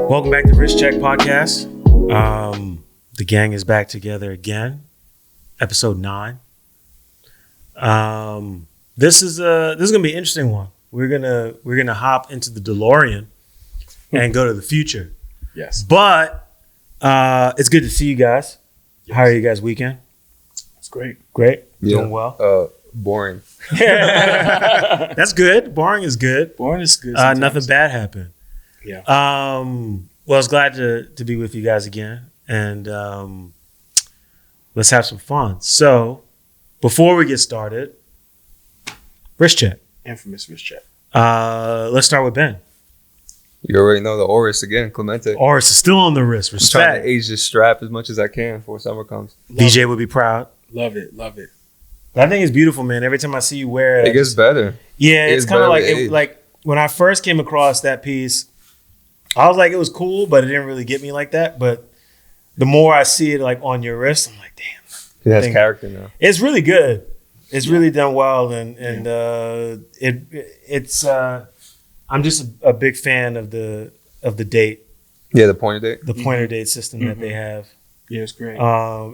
Welcome back to Wrist Check Podcast. The gang is back together again. Episode 9. This is gonna be an interesting one. We're gonna hop into the DeLorean and go to the future. Yes. But it's good to see you guys. Yes. How are you guys' weekend? It's great. Great. Yeah. Doing well. Boring. That's good. Boring is good. Boring is good. Nothing bad happened. Yeah. Well, I was glad to be with you guys again, and let's have some fun. So, before we get started, wrist check. Infamous wrist check. Let's start with Ben. You already know the Oris again, Clemente. Oris is still on the wrist. I'm Respect. trying to age this strap as much as I can before summer comes. DJ would be proud. Love it. Love it. That thing is beautiful, man. Every time I see you wear it, It gets better. yeah, it's kind of better like when I first came across that piece, I was like, it was cool, but it didn't really get me like that. But the more I see it like on your wrist, I'm like, damn, It has character now. it's really good. It's really done well, and it's. I'm just a big fan of the date, Yeah, the pointer date. the pointer date system that they have. Yeah, it's great.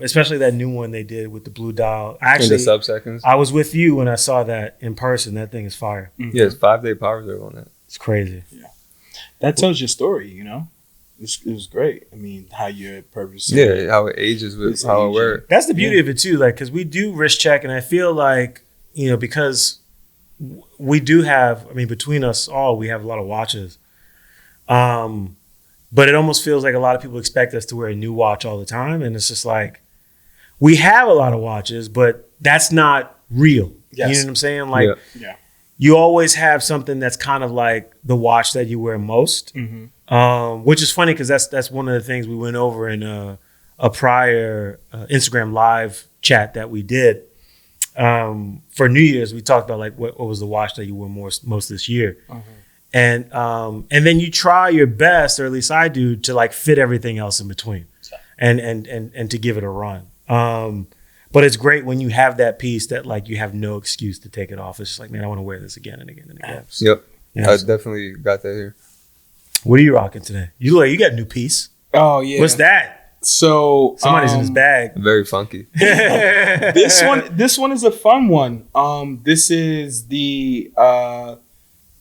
Especially that new one they did with the blue dial. In Actually, the sub-seconds. I was with you when I saw that in person. That thing is fire. Yeah, it's 5-day power reserve on that. It's crazy. That tells your story, you know? It was great. I mean, how your purpose. Yeah, how it ages with It's how it aging. wears. That's the beauty of it too. Like, because we do wrist check, and I feel like, you know, because we do have, I mean, between us all, we have a lot of watches. But it almost feels like a lot of people expect us to wear a new watch all the time. And it's just like, we have a lot of watches, but that's not real. Yes. You know what I'm saying? Like, Yeah. you always have something that's kind of like the watch that you wear most, which is funny because that's one of the things we went over in a prior Instagram live chat that we did. For New Year's, we talked about like what was the watch that you wore most this year. And then you try your best, or at least I do, to like fit everything else in between, and to give it a run. But it's great when you have that piece that like you have no excuse to take it off. It's just like, man, I want to wear this again and again and again. Yep. Yeah. I definitely got that here. What are you rocking today? You look like you got a new piece. Oh, yeah. What's that? So Somebody's in his bag. Very funky. this one is a fun one. This is the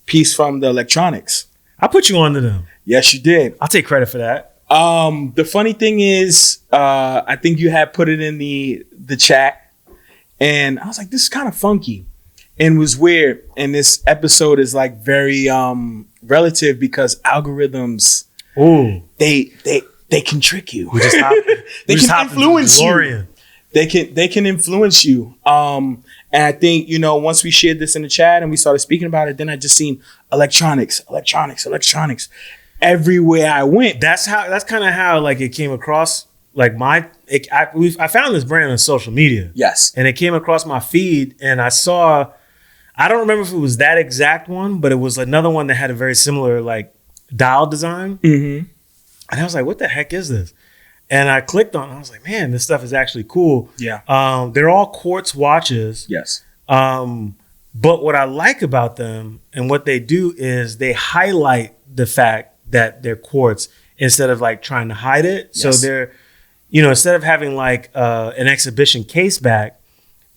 piece from the electronics. I put you onto them. Yes, you did. I'll take credit for that. The funny thing is, I think you had put it in the chat, and I was like, this is kind of funky and was weird. And this episode is like very relative because algorithms, they can trick you. We just hopped, They can influence you. DeLorean. They can influence you. And I think, you know, once we shared this in the chat and we started speaking about it, then I just seen electronics everywhere I went. That's kind of how like it came across. Like I found this brand on social media. Yes. And it came across my feed, and I saw, I don't remember if it was that exact one, but it was another one that had a very similar like dial design. Mm-hmm. And I was like, what the heck is this? And I clicked on it. I was like, man, this stuff is actually cool. Yeah. They're all quartz watches. Yes. But what I like about them and what they do is they highlight the fact that they're quartz instead of like trying to hide it. Yes. So they're, you know, instead of having like an exhibition case back,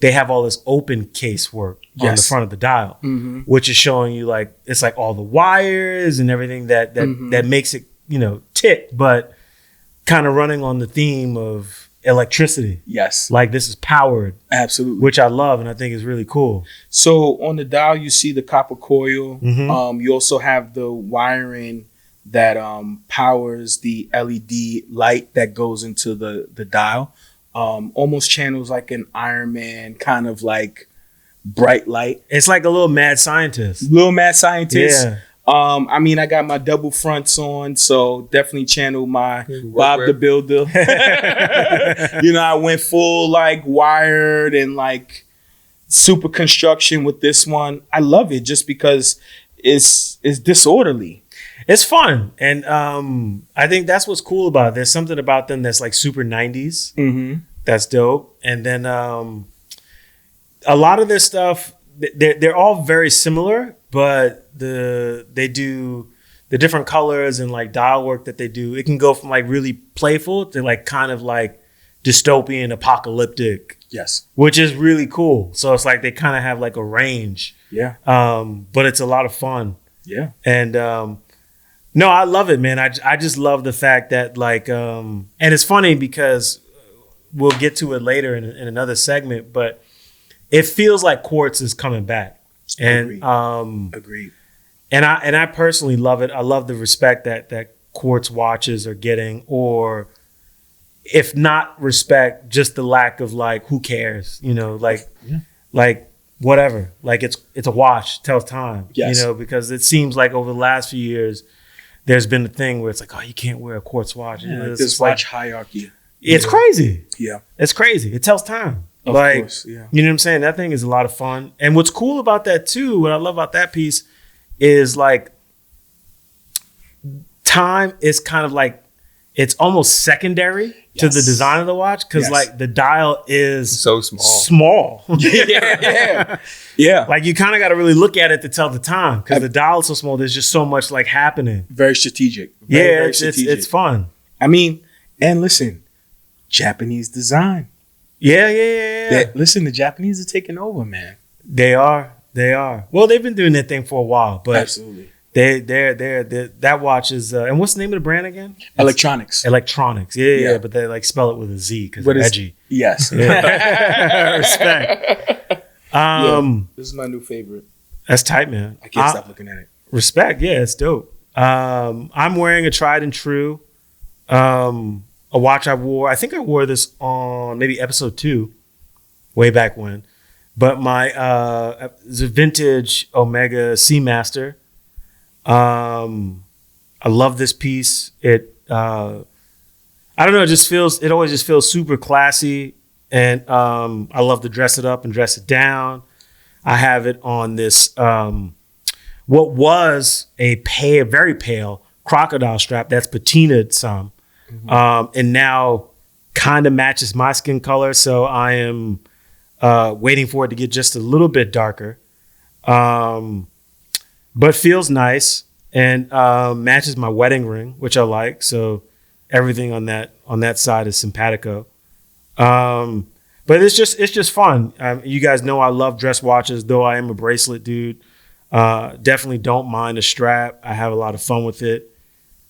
they have all this open case work on the front of the dial, which is showing you like, it's like all the wires and everything that makes it, you know, tick, but kind of running on the theme of electricity. Yes. Like this is powered. Absolutely. Which I love and I think is really cool. So on the dial, you see the copper coil. Mm-hmm. You also have the wiring that powers the LED light that goes into the dial. Almost channels like an Iron Man kind of like bright light. It's like a little mad scientist. Little mad scientist. Yeah. I mean, I got my double fronts on, so definitely channel my Bob the Builder. You know, I went full like wired and like super construction with this one. I love it just because it's disorderly. It's fun. And I think that's what's cool about it. There's something about them that's like super 90s. Mm-hmm. That's dope. And then a lot of their stuff, they're all very similar, but they do the different colors and like dial work that they do, it can go from like really playful to like kind of like dystopian, apocalyptic. Yes. Which is really cool. So it's like they kind of have like a range. Yeah. But it's a lot of fun. Yeah. And no, I love it, man. I just love the fact that like, and it's funny because we'll get to it later in another segment, but it feels like quartz is coming back. And Agreed. And I personally love it. I love the respect that quartz watches are getting, or if not respect, just the lack of like, who cares? You know, like whatever. Like it's a watch, tells time. Yes. You know, because it seems like over the last few years, there's been a thing where it's like, oh, you can't wear a quartz watch. Yeah, like it's this watch hierarchy. It's crazy. Yeah. It's crazy. It tells time. Of like, course, yeah. You know what I'm saying? That thing is a lot of fun. And what's cool about that too, what I love about that piece is like time is kind of like, it's almost secondary to the design of the watch because like the dial is so small. Yeah. Like you kind of got to really look at it to tell the time because the dial is so small. There's just so much like happening. Very strategic. Very strategic. It's fun. I mean, and listen, Japanese design. Yeah. Listen, the Japanese are taking over, man. They are. Well, they've been doing that thing for a while, but absolutely. They're that watch is and what's the name of the brand again? Electronics. Yeah, but they like spell it with a Z because they're edgy. Yes. Yeah. Respect. This is my new favorite. That's tight, man. I can't stop looking at it. Respect. Yeah, it's dope. I'm wearing a tried and true a watch I wore. I think I wore this on maybe episode 2, way back when. But my it's a vintage Omega Seamaster. I love this piece. It I don't know, it always just feels super classy. And I love to dress it up and dress it down. I have it on this what was a very pale crocodile strap that's patinaed some. And now kind of matches my skin color. So I am waiting for it to get just a little bit darker. But feels nice and matches my wedding ring, which I like. So everything on that side is simpatico. But it's just fun. You guys know I love dress watches, though I am a bracelet dude. Definitely don't mind a strap. I have a lot of fun with it.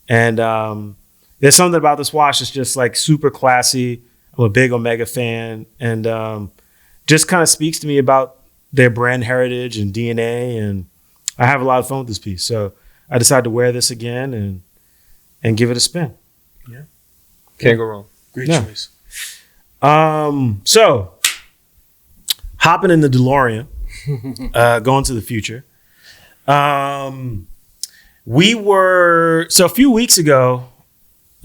And there's something about this watch that's just like super classy. I'm a big Omega fan, and just kind of speaks to me about their brand heritage and DNA. And I have a lot of fun with this piece. So I decided to wear this again and give it a spin. Yeah. Can't go wrong. Great choice. So hopping in the DeLorean, going to the future. So a few weeks ago,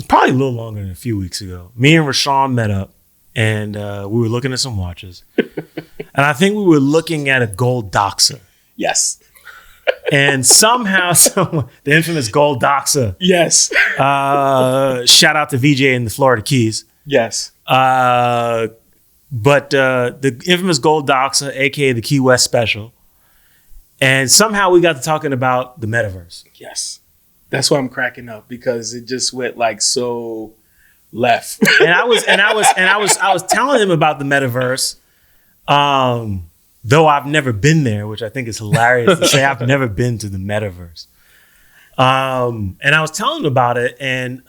probably a little longer than a few weeks ago, me and Rashawn met up and we were looking at some watches. And I think we were looking at a gold Doxa. Yes. And somehow, the infamous gold Doxa. Yes. Shout out to VJ in the Florida Keys. Yes. But the infamous gold Doxa, aka the Key West Special. And somehow we got to talking about the metaverse. Yes. That's why I'm cracking up, because it just went like so left. And I was telling him about the metaverse. Though I've never been there, which I think is hilarious to say I've never been to the metaverse. And I was telling him about it, and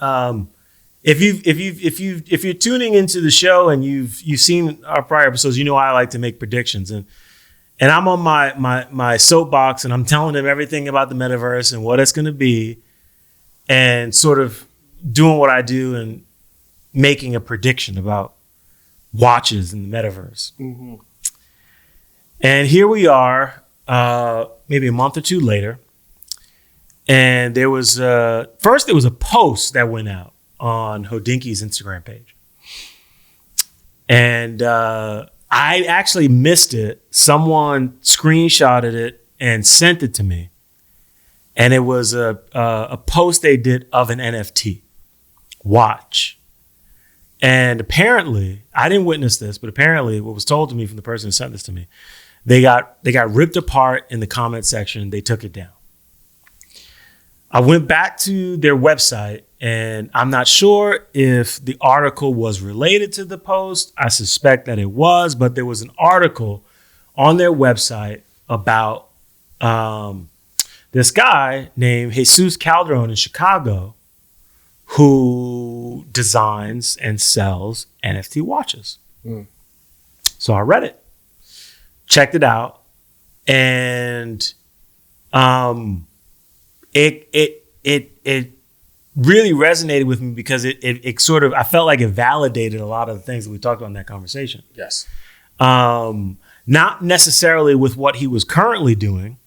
if you're tuning into the show and you've seen our prior episodes, you know I like to make predictions, and I'm on my soapbox and I'm telling him everything about the metaverse and what it's going to be, and sort of doing what I do and making a prediction about watches in the metaverse. Mm-hmm. And here we are, maybe a month or two later, and there was a post that went out on Hodinky's Instagram page, and I actually missed it. Someone screenshotted it and sent it to me, and it was a post they did of an NFT watch. And apparently, I didn't witness this, but apparently, what was told to me from the person who sent this to me, they got ripped apart in the comment section. They took it down. I went back to their website, and I'm not sure if the article was related to the post. I suspect that it was, but there was an article on their website about this guy named Jesus Calderon in Chicago who designs and sells NFT watches. So I read it, checked it out, and it really resonated with me because it sort of, I felt like it validated a lot of the things that we talked about in that conversation. Yes. Not necessarily with what he was currently doing,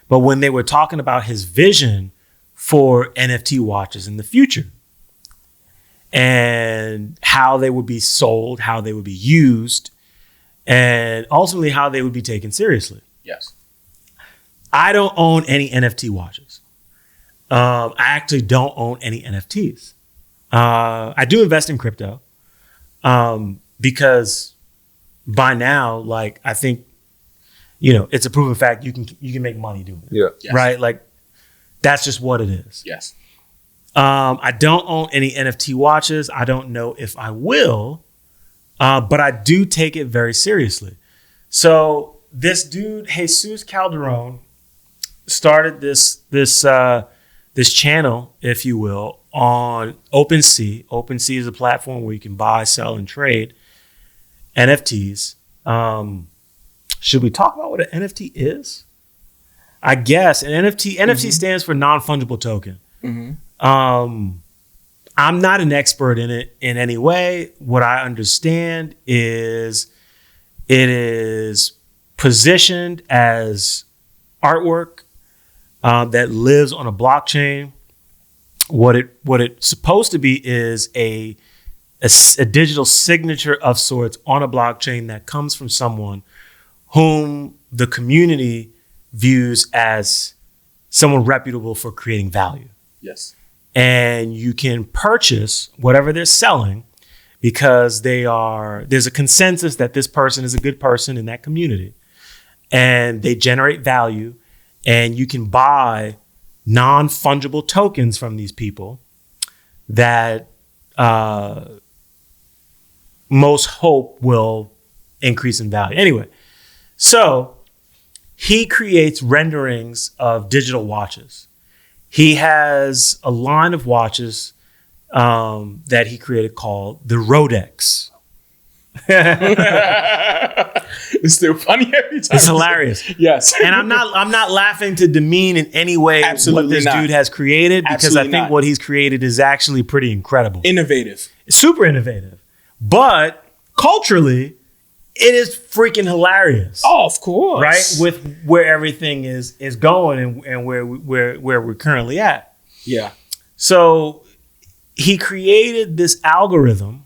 but when they were talking about his vision for NFT watches in the future and how they would be sold, how they would be used, and ultimately how they would be taken seriously. Yes. I don't own any NFT watches. I actually don't own any NFTs. I do invest in crypto because by now, like, I think, it's a proven fact you can make money doing it. Yeah. Yes. Right? Like, that's just what it is. Yes. I don't own any NFT watches. I don't know if I will, but I do take it very seriously. So this dude, Jesus Calderon, started this channel, if you will, on OpenSea. OpenSea is a platform where you can buy, sell, and trade NFTs. Should we talk about what an NFT is? I guess an NFT stands for non-fungible token. I'm not an expert in it in any way. What I understand is it is positioned as artwork that lives on a blockchain. What it's supposed to be is a digital signature of sorts on a blockchain that comes from someone whom the community views as someone reputable for creating value. Yes. And you can purchase whatever they're selling because there's a consensus that this person is a good person in that community and they generate value, and you can buy non-fungible tokens from these people that most hope will increase in value. Anyway, so he creates renderings of digital watches. He has a line of watches that he created called the Rodex. It's still funny every time. It's hilarious. Yes. And I'm not laughing to demean in any way Absolutely what this not. dude has created, because Absolutely I think not. what he's created is actually pretty incredible. Innovative. It's super innovative. But culturally, it is freaking hilarious. Oh, of course. Right? With where everything is going and where we're currently at. Yeah. So he created this algorithm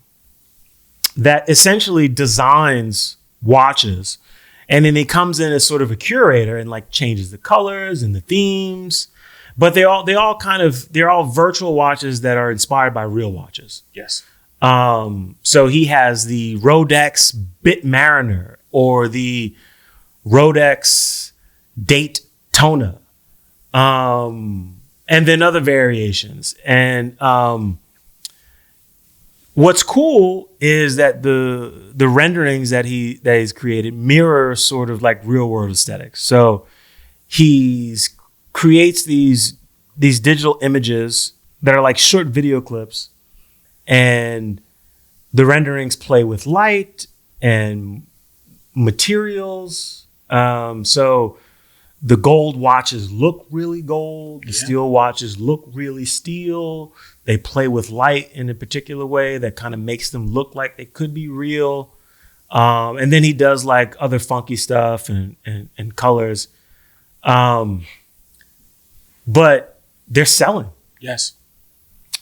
that essentially designs watches, and then he comes in as sort of a curator and like changes the colors and the themes. But they're all virtual watches that are inspired by real watches. Yes. So he has the Rodex Bitmariner or the Rodex Daytona, and then other variations. And what's cool is that the renderings that he's created mirror sort of like real world aesthetics. So he's creates these digital images that are like short video clips, and the renderings play with light and materials. So the gold watches look really gold. The steel watches look really steel. They play with light in a particular way that kind of makes them look like they could be real. And then he does like other funky stuff and colors. But they're selling. Yes.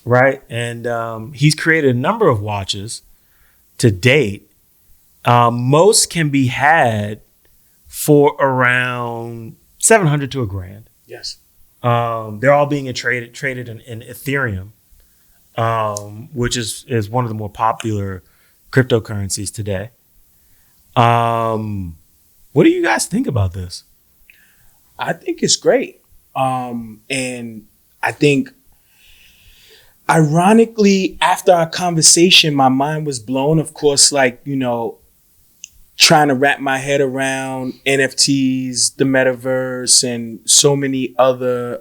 Right. And he's created a number of watches to date. Most can be had for around $700 to $1,000. Yes. They're all being traded in Ethereum, which is one of the more popular cryptocurrencies today. What do you guys think about this? I think it's great. And I think, ironically, after our conversation, my mind was blown. Of course, like, trying to wrap my head around NFTs, the metaverse, and so many other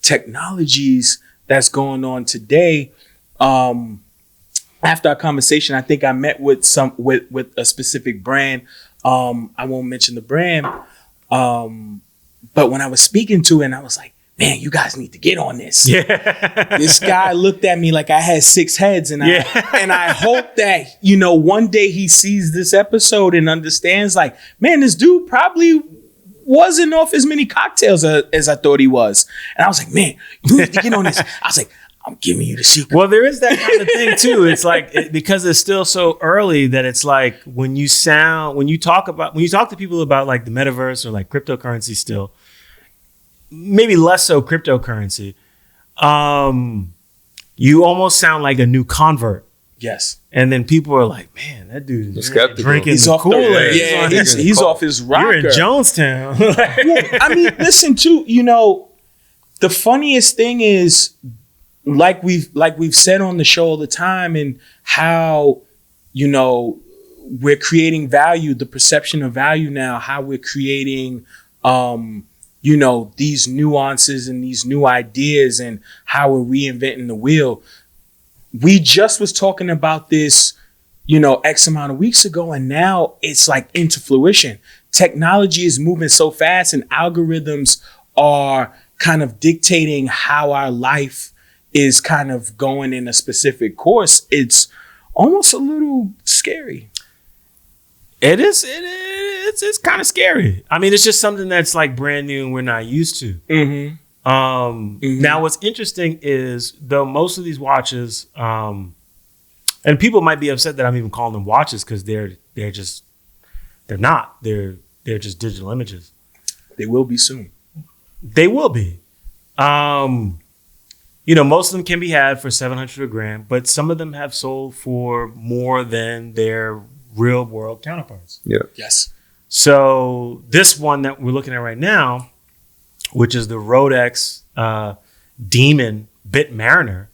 technologies that's going on today. After our conversation, I think I met with with a specific brand. I won't mention the brand, but when I was speaking to it, and I was like, man, you guys need to get on this. Yeah. This guy looked at me like I had 6 heads, and I hope that, one day he sees this episode and understands, like, man, this dude probably wasn't off as many cocktails as I thought he was. And I was like, man, you need to get on this. I was like, I'm giving you the secret. Well, there is that kind of thing too. It's like, because it's still so early that it's like when you talk to people about like the metaverse or like cryptocurrency still, maybe less so cryptocurrency, you almost sound like a new convert. Yes. And then people are like, man, that dude is drinking he's the off Kool-Aid. Yeah, he's off his rocker. You're in Jonestown. Well, I mean, listen too, the funniest thing is, like we've said on the show all the time, and how, we're creating value, the perception of value now, how we're creating, these nuances and these new ideas, and how we're reinventing the wheel. We just was talking about this, X amount of weeks ago, and now it's like into fruition. Technology is moving so fast, and algorithms are kind of dictating how our life is kind of going in a specific course. It's almost a little scary. It is. It's kind of scary. I mean, it's just something that's like brand new and we're not used to. Mm-hmm. Now, what's interesting is, though, most of these watches, and people might be upset that I'm even calling them watches, because they're not. They're just digital images. They will be soon. They will be. Most of them can be had for $700 a gram, but some of them have sold for more than their real world counterparts. Yeah. Yes. So this one that we're looking at right now, which is the Rodex Demon Bitmariner,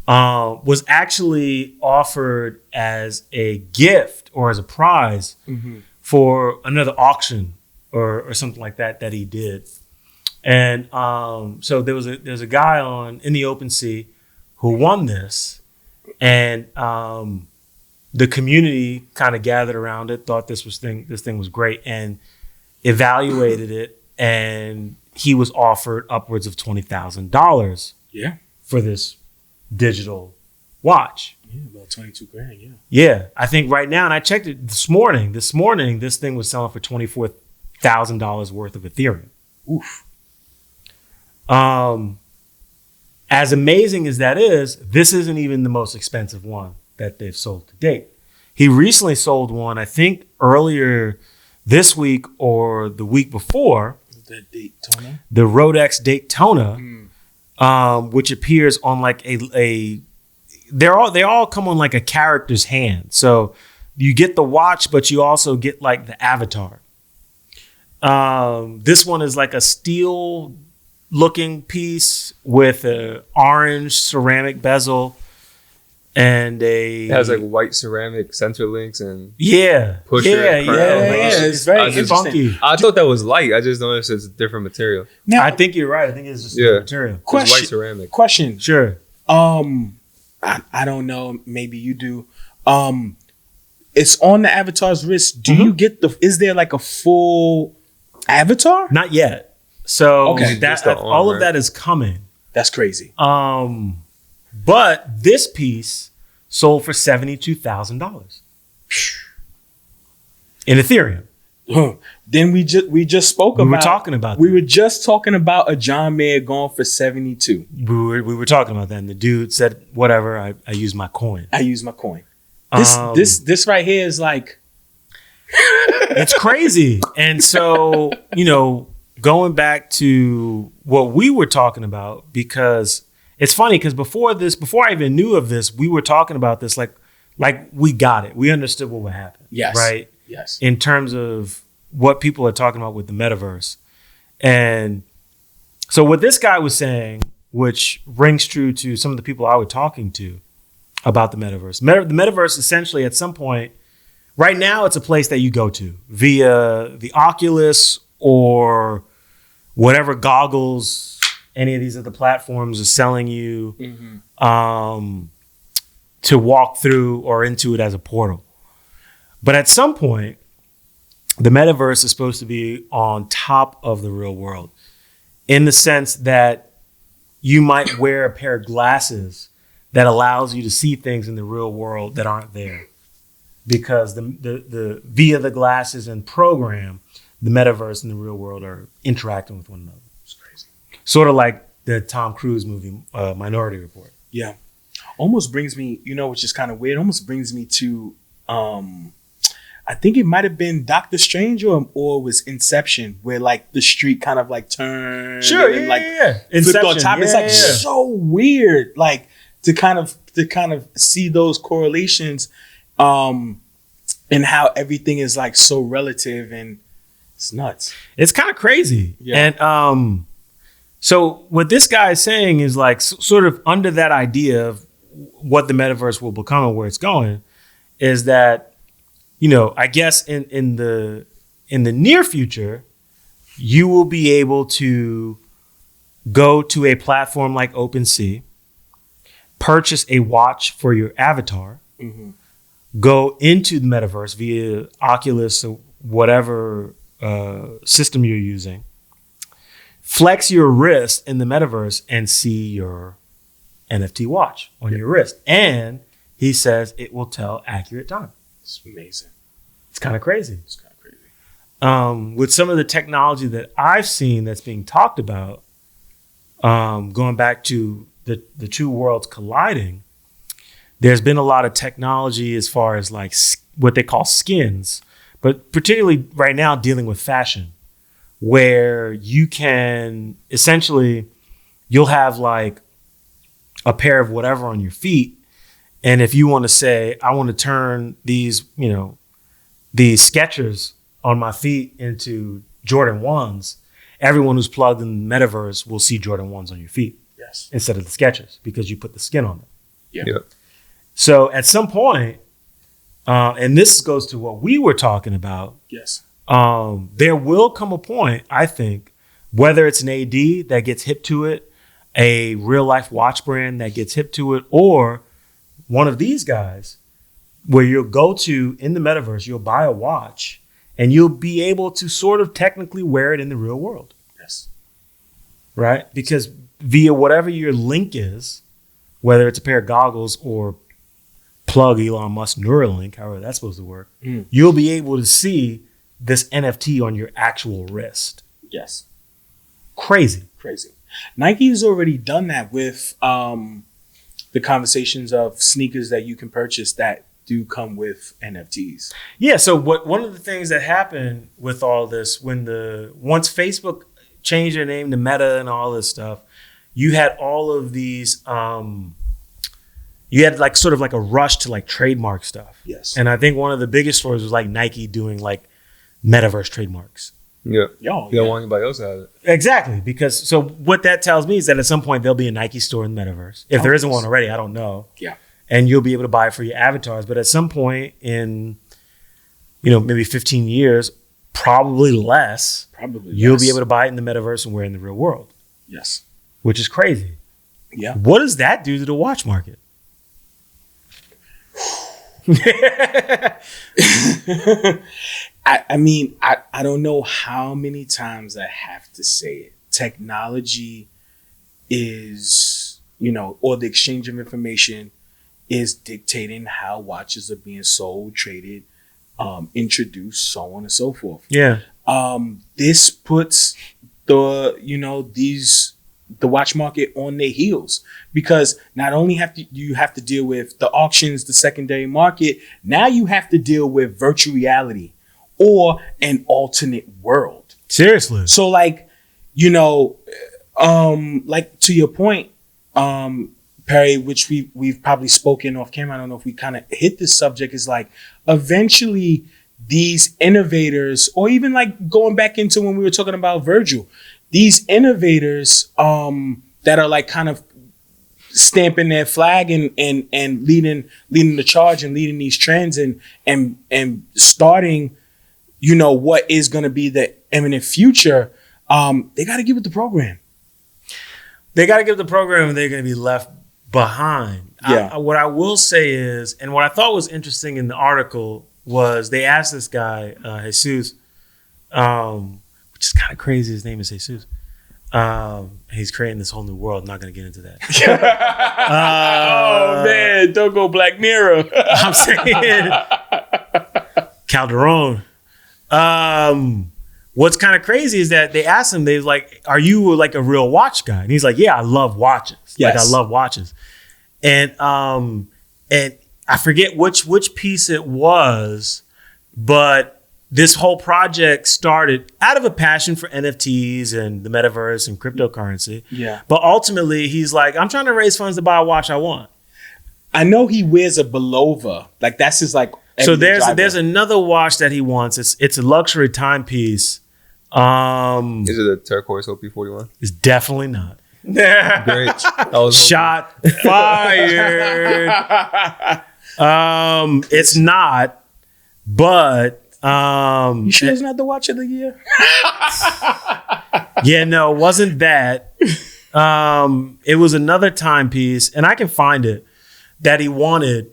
was actually offered as a gift or as a prize for another auction or something like that he did. And so there's a guy in the open sea who won this, and the community kind of gathered around it, thought this thing was great, and evaluated it, and he was offered upwards of $20,000. Yeah. For this digital watch. Yeah, about 22 grand. Yeah. Yeah, I think right now, and I checked it this morning. This morning, this thing was selling for $24,000 worth of Ethereum. Oof. As amazing as that is, this isn't even the most expensive one that they've sold to date. He recently sold one, I think earlier this week or the week before. The Daytona? The Rodex Daytona, which appears on like they all come on like a character's hand. So you get the watch, but you also get like the avatar. This one is like a steel looking piece with an orange ceramic bezel and it has like white ceramic center links and pusher. It's very funky. I thought that was light. I just noticed it's a different material. Now, I think you're right. I think it's just different material. It's white ceramic. Question. Sure. I don't know. Maybe you do. It's on the avatar's wrist. Do you get is there like a full avatar? Not yet. So okay, all of that is coming. That's crazy. But this piece sold for $72,000 in Ethereum. Then we just spoke about. We were talking about. We were just talking about a John Mayer going for 72. We were talking about that, and the dude said, "Whatever, I use my coin. I use my coin." This right here is like, it's crazy. And so going back to what we were talking about, because it's funny, because before I even knew of this, we were talking about this like we got it. We understood what would happen. Yes. Right? Yes. In terms of what people are talking about with the metaverse. And So what this guy was saying, which rings true to some of the people I was talking to about the metaverse. The metaverse essentially at some point, right now it's a place that you go to via the Oculus or whatever goggles any of these other platforms are selling you to walk through or into it as a portal. But at some point, the metaverse is supposed to be on top of the real world in the sense that you might wear a pair of glasses that allows you to see things in the real world that aren't there. Because the via the glasses and program, the metaverse and the real world are interacting with one another. It's crazy. Sort of like the Tom Cruise movie, Minority Report. Yeah. Almost brings me, which is kind of weird, almost brings me to, I think it might have been Doctor Strange or was Inception, where like the street kind of like turned. Sure, and, Inception, flipped on top. It's like so weird, like to kind of see those correlations, and how everything is like so relative, and it's nuts. It's kind of crazy. Yeah. And so what this guy is saying is like sort of under that idea of what the metaverse will become and where it's going is that, I guess in the near future, you will be able to go to a platform like OpenSea, purchase a watch for your avatar, go into the metaverse via Oculus or whatever system you're using, flex your wrist in the metaverse and see your NFT watch on your wrist. And he says it will tell accurate time. It's amazing. It's kind of crazy. With some of the technology that I've seen that's being talked about, going back to the two worlds colliding, there's been a lot of technology as far as like what they call skins, but particularly right now dealing with fashion, where you can essentially, you'll have like a pair of whatever on your feet. And if you want to say, I want to turn these, these Skechers on my feet into Jordan 1s, everyone who's plugged in the metaverse will see Jordan 1s on your feet. Yes. Instead of the Skechers, because you put the skin on them. Yeah. Yep. So at some point, and this goes to what we were talking about. Yes. There will come a point, I think, whether it's an AD that gets hip to it, a real life watch brand that gets hip to it, or one of these guys where you'll go to in the metaverse, you'll buy a watch and you'll be able to sort of technically wear it in the real world. Yes. Right? Because via whatever your link is, whether it's a pair of goggles or plug Elon Musk Neuralink, however that's supposed to work, you'll be able to see this NFT on your actual wrist. Yes. Crazy. Nike's already done that with the conversations of sneakers that you can purchase that do come with NFTs. Yeah. So one of the things that happened with all this, once Facebook changed their name to Meta and all this stuff, you had all of these. You had like sort of like a rush to like trademark stuff. Yes. And I think one of the biggest stories was like Nike doing like metaverse trademarks. Yeah. Yo, You don't want anybody else to have it. Exactly. Because so what that tells me is that at some point there'll be a Nike store in the metaverse. If there isn't one already, I don't know. Yeah. And you'll be able to buy it for your avatars. But at some point in, maybe 15 years, probably less, you'll be able to buy it in the metaverse and wear it in the real world. Yes. Which is crazy. Yeah. What does that do to the watch market? I mean, I don't know how many times I have to say it. Technology is, or the exchange of information is dictating how watches are being sold, traded, introduced, so on and so forth. Yeah. This puts the watch market on their heels, because not only you have to deal with the auctions, the secondary market, now you have to deal with virtual reality or an alternate world. Seriously. So like, like to your point, Perri, which we've probably spoken off camera, I don't know if we kind of hit this subject, is like eventually these innovators, or even like going back into when we were talking about Virgil, these innovators that are like kind of stamping their flag and leading the charge and leading these trends and starting, what is going to be the imminent future. They got to get with the program. They got to give the program, and they're going to be left behind. Yeah. What I will say is, and what I thought was interesting in the article was they asked this guy, Jesus, which is kind of crazy. His name is Jesus. He's creating this whole new world. I'm not going to get into that. Oh, man. Don't go Black Mirror. I'm saying Calderon. What's kind of crazy is that they asked him, they was like, are you like a real watch guy? And he's like, yeah, I love watches. Yes. Like I love watches. And I forget which piece it was, but this whole project started out of a passion for NFTs and the metaverse and cryptocurrency. Yeah. But ultimately he's like, I'm trying to raise funds to buy a watch I want. I know he wears a Belova. Like that's his like. So there's another watch that he wants. It's a luxury timepiece. Is it a turquoise OP41? It's definitely not. Great. Shot fired. It's not, but you sure it's not the watch of the year? Yeah, no, it wasn't that. It was another timepiece, and I can find it, that he wanted.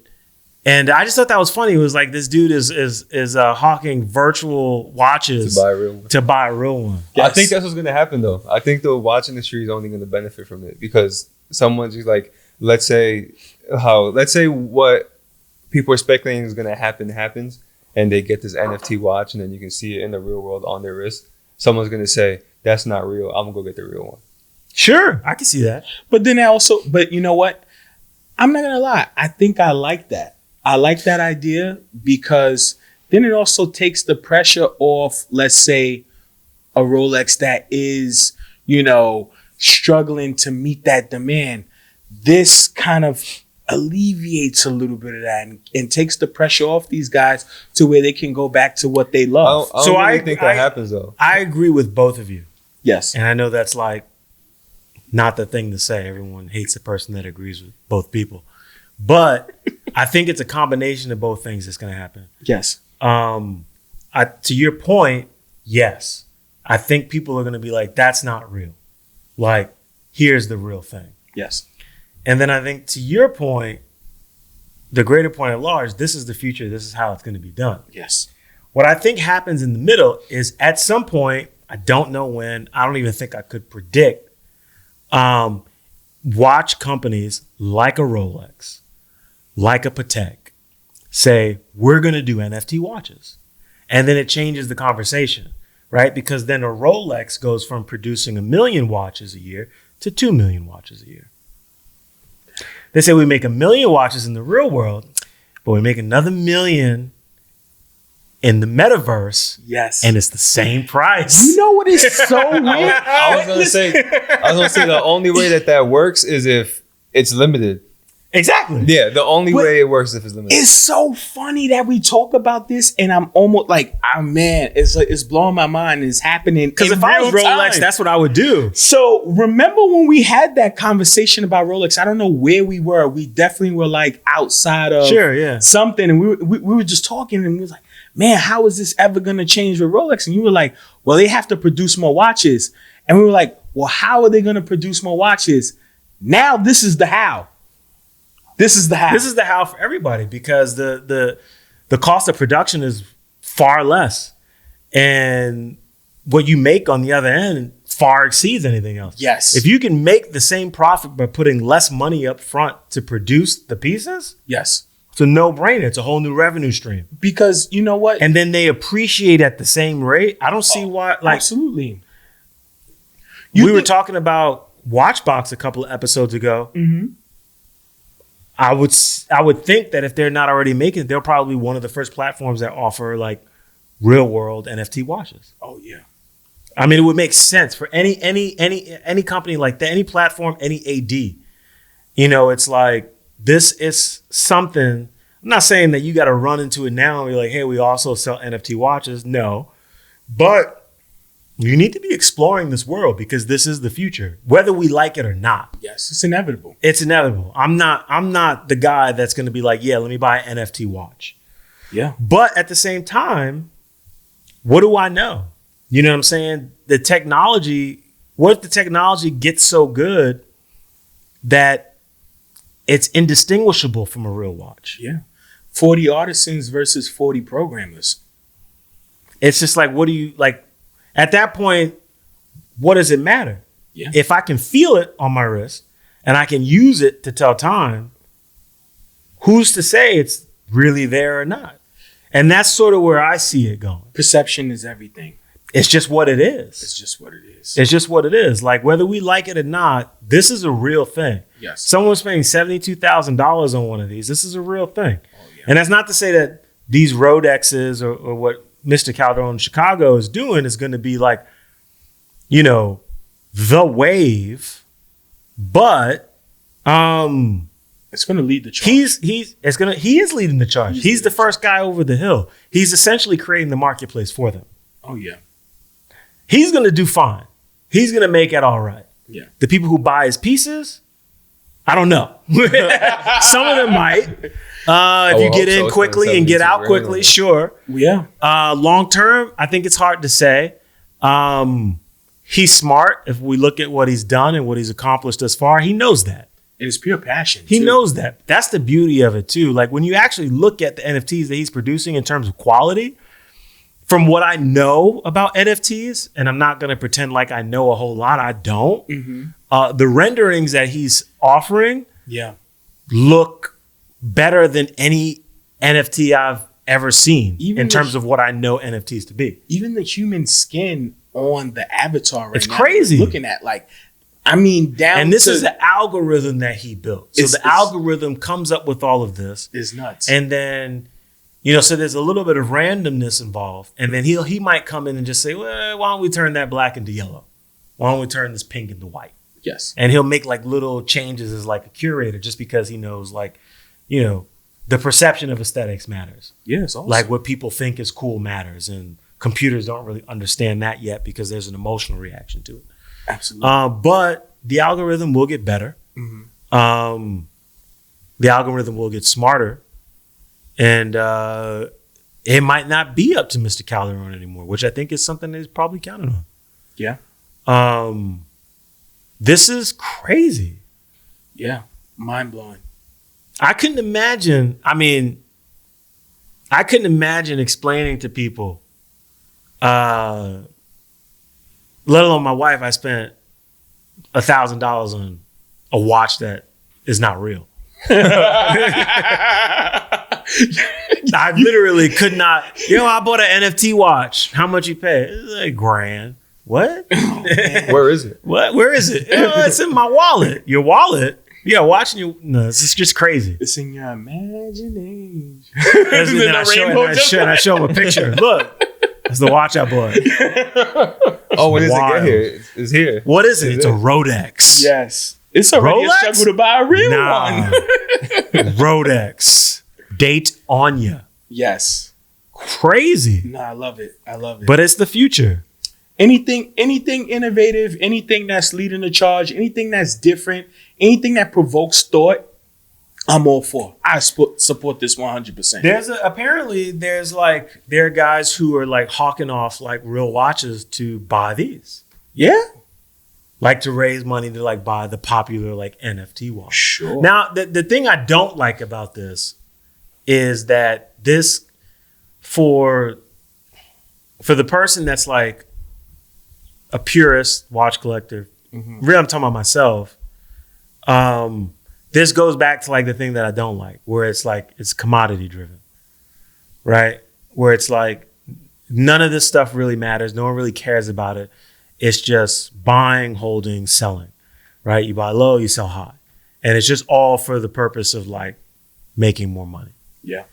And I just thought that was funny. It was like this dude is hawking virtual watches to buy a real one. Yes. I think that's what's going to happen, though. I think the watch industry is only going to benefit from it because someone's just like, let's say what people are speculating is going to happen happens, and they get this NFT watch, and then you can see it in the real world on their wrist. Someone's going to say, that's not real. I'm going to go get the real one. Sure, I can see that. But then but you know what? I'm not going to lie. I think I like that. I like that idea because then it also takes the pressure off, let's say, a Rolex that is, struggling to meet that demand. This kind of alleviates a little bit of that and takes the pressure off these guys to where they can go back to what they love. I think that happens, though. I agree with both of you. Yes. And I know that's like not the thing to say. Everyone hates the person that agrees with both people. But I think it's a combination of both things that's going to happen. Yes. To your point, yes. I think people are going to be like, that's not real. Like, here's the real thing. Yes. And then I think to your point, the greater point at large, this is the future. This is how it's going to be done. Yes. What I think happens in the middle is at some point, I don't know when, I don't even think I could predict, watch companies like a Rolex, like a Patek, say, we're going to do NFT watches. And then it changes the conversation, right? Because then a Rolex goes from producing 1 million watches a year to 2 million watches a year. They say we make 1 million watches in the real world, but we make another 1 million in the metaverse. Yes. And it's the same price. You know what is so weird? I was gonna say the only way that works is if it's limited. Exactly. Yeah, the only way it works is if it's limited. It's so funny that we talk about this, and I'm almost like, it's blowing my mind. It's happening. Because if I was Rolex, that's what I would do. So remember when we had that conversation about Rolex? I don't know where we were. We definitely were like outside of something, and we were just talking, and we was like, man, how is this ever going to change with Rolex? And you were like, well, they have to produce more watches. And we were like, well, how are they going to produce more watches? Now this is the how. This is the how. This is the how for everybody because the cost of production is far less. And what you make on the other end far exceeds anything else. Yes. If you can make the same profit by putting less money up front to produce the pieces, yes, it's a no-brainer. It's a whole new revenue stream. Because you know what? And then they appreciate at the same rate. I don't see why. Like, absolutely. We were talking about Watchbox a couple of episodes ago. Mm-hmm. I would think that if they're not already making it, they're probably one of the first platforms that offer like real world NFT watches. Oh yeah. I mean, it would make sense for any company like that, any platform, any AD. It's like, this is something. I'm not saying that you got to run into it now and be like, hey, we also sell NFT watches. No. But You need to be exploring this world because this is the future, whether we like it or not. Yes, it's inevitable. It's inevitable. I'm not the guy that's going to be like, yeah, let me buy an NFT watch. Yeah. But at the same time, what do I know? You know what I'm saying? The technology, what if the technology gets so good that it's indistinguishable from a real watch? Yeah. 40 artisans versus 40 programmers. It's just like, what do you like? At that point, what does it matter? Yeah. If I can feel it on my wrist and I can use it to tell time, who's to say it's really there or not? And that's sort of where I see it going. Perception is everything. It's just what it is. It's just what it is. It's just what it is. Like, whether we like it or not, this is a real thing. Yes. Someone's spending $72,000 on one of these. This is a real thing. Oh, yeah. And that's not to say that these Rodexes or what Mr. Calderon in Chicago is doing is going to be like, you know, the wave, but it's going to lead the charge. he is leading the charge. He's the first guy over the hill. He's essentially creating the marketplace for them. Oh yeah. He's going to do fine. He's going to make it all right. Yeah. The people who buy his pieces, I don't know. Some of them might. If you get in quickly and get out quickly, sure. Yeah. Long term, I think it's hard to say. He's smart. If we look at what he's done and what he's accomplished thus far, he knows that. And it's pure passion. He knows that. That's the beauty of it too. Like, when you actually look at the NFTs that he's producing in terms of quality, from what I know about NFTs, and I'm not going to pretend like I know a whole lot. I don't. Mm-hmm. The renderings that he's offering look better than any NFT I've ever seen in terms of what I know NFTs to be. Even the human skin on the avatar right now. It's crazy. Looking at, like, I mean, down and this is the algorithm that he built. So the algorithm comes up with all of this. It's nuts. And then, you know, so there's a little bit of randomness involved. And then he might come in and just say, well, why don't we turn that black into yellow? Why don't we turn this pink into white? Yes. And he'll make like little changes as like a curator, just because he knows, like, you know, the perception of aesthetics matters. Yes. Awesome. Like, what people think is cool matters. And computers don't really understand that yet because there's an emotional reaction to it. Absolutely. But the algorithm will get better. Mm-hmm. The algorithm will get smarter. And it might not be up to Mr. Calderon anymore, which I think is something that he's probably counting on. Yeah. This is crazy. Yeah. Mind blowing. I couldn't imagine. I mean, I couldn't imagine explaining to people, let alone my wife, I spent $1,000 on a watch that is not real. I literally could not. You know, I bought an NFT watch. How much you pay? It's like $1,000. What? Where is it? What? Where is it? It's in my wallet. Your wallet? Yeah, watching you. No, it's just crazy. It's in your imagination. And I show him a picture. Look, it's the watch I bought. When does it get here? It's here. What is it? It's a Rodex. Yes. It's already a struggle to buy a real one. Rodex. Date on ya. Yes. Crazy. No, I love it. I love it. But it's the future. Anything innovative, anything that's leading the charge, anything that's different, anything that provokes thought, I'm all for. I support this 100%. There are guys who are like hawking off like real watches to buy these. Yeah. Like to raise money to like buy the popular like NFT watch. Sure. Now, the thing I don't like about this is that this, for the person that's like a purist watch collector, really I'm talking about myself, this goes back to like the thing that I don't like, where it's like it's commodity driven, right? Where it's like none of this stuff really matters. No one really cares about it. It's just buying, holding, selling, right? You buy low, you sell high. And it's just all for the purpose of like making more money. Yeah.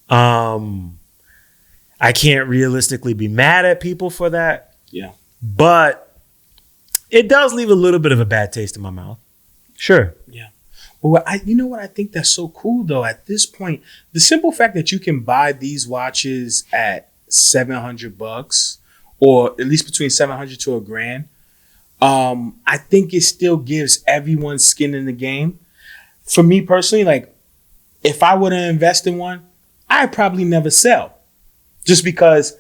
I can't realistically be mad at people for that. Yeah. But it does leave a little bit of a bad taste in my mouth. Sure. Yeah. Well, you know what I think that's so cool though, at this point, the simple fact that you can buy these watches at $700 or at least between 700 to $1,000. I think it still gives everyone skin in the game. For me personally, like if I were to invest in one, I'd probably never sell, just because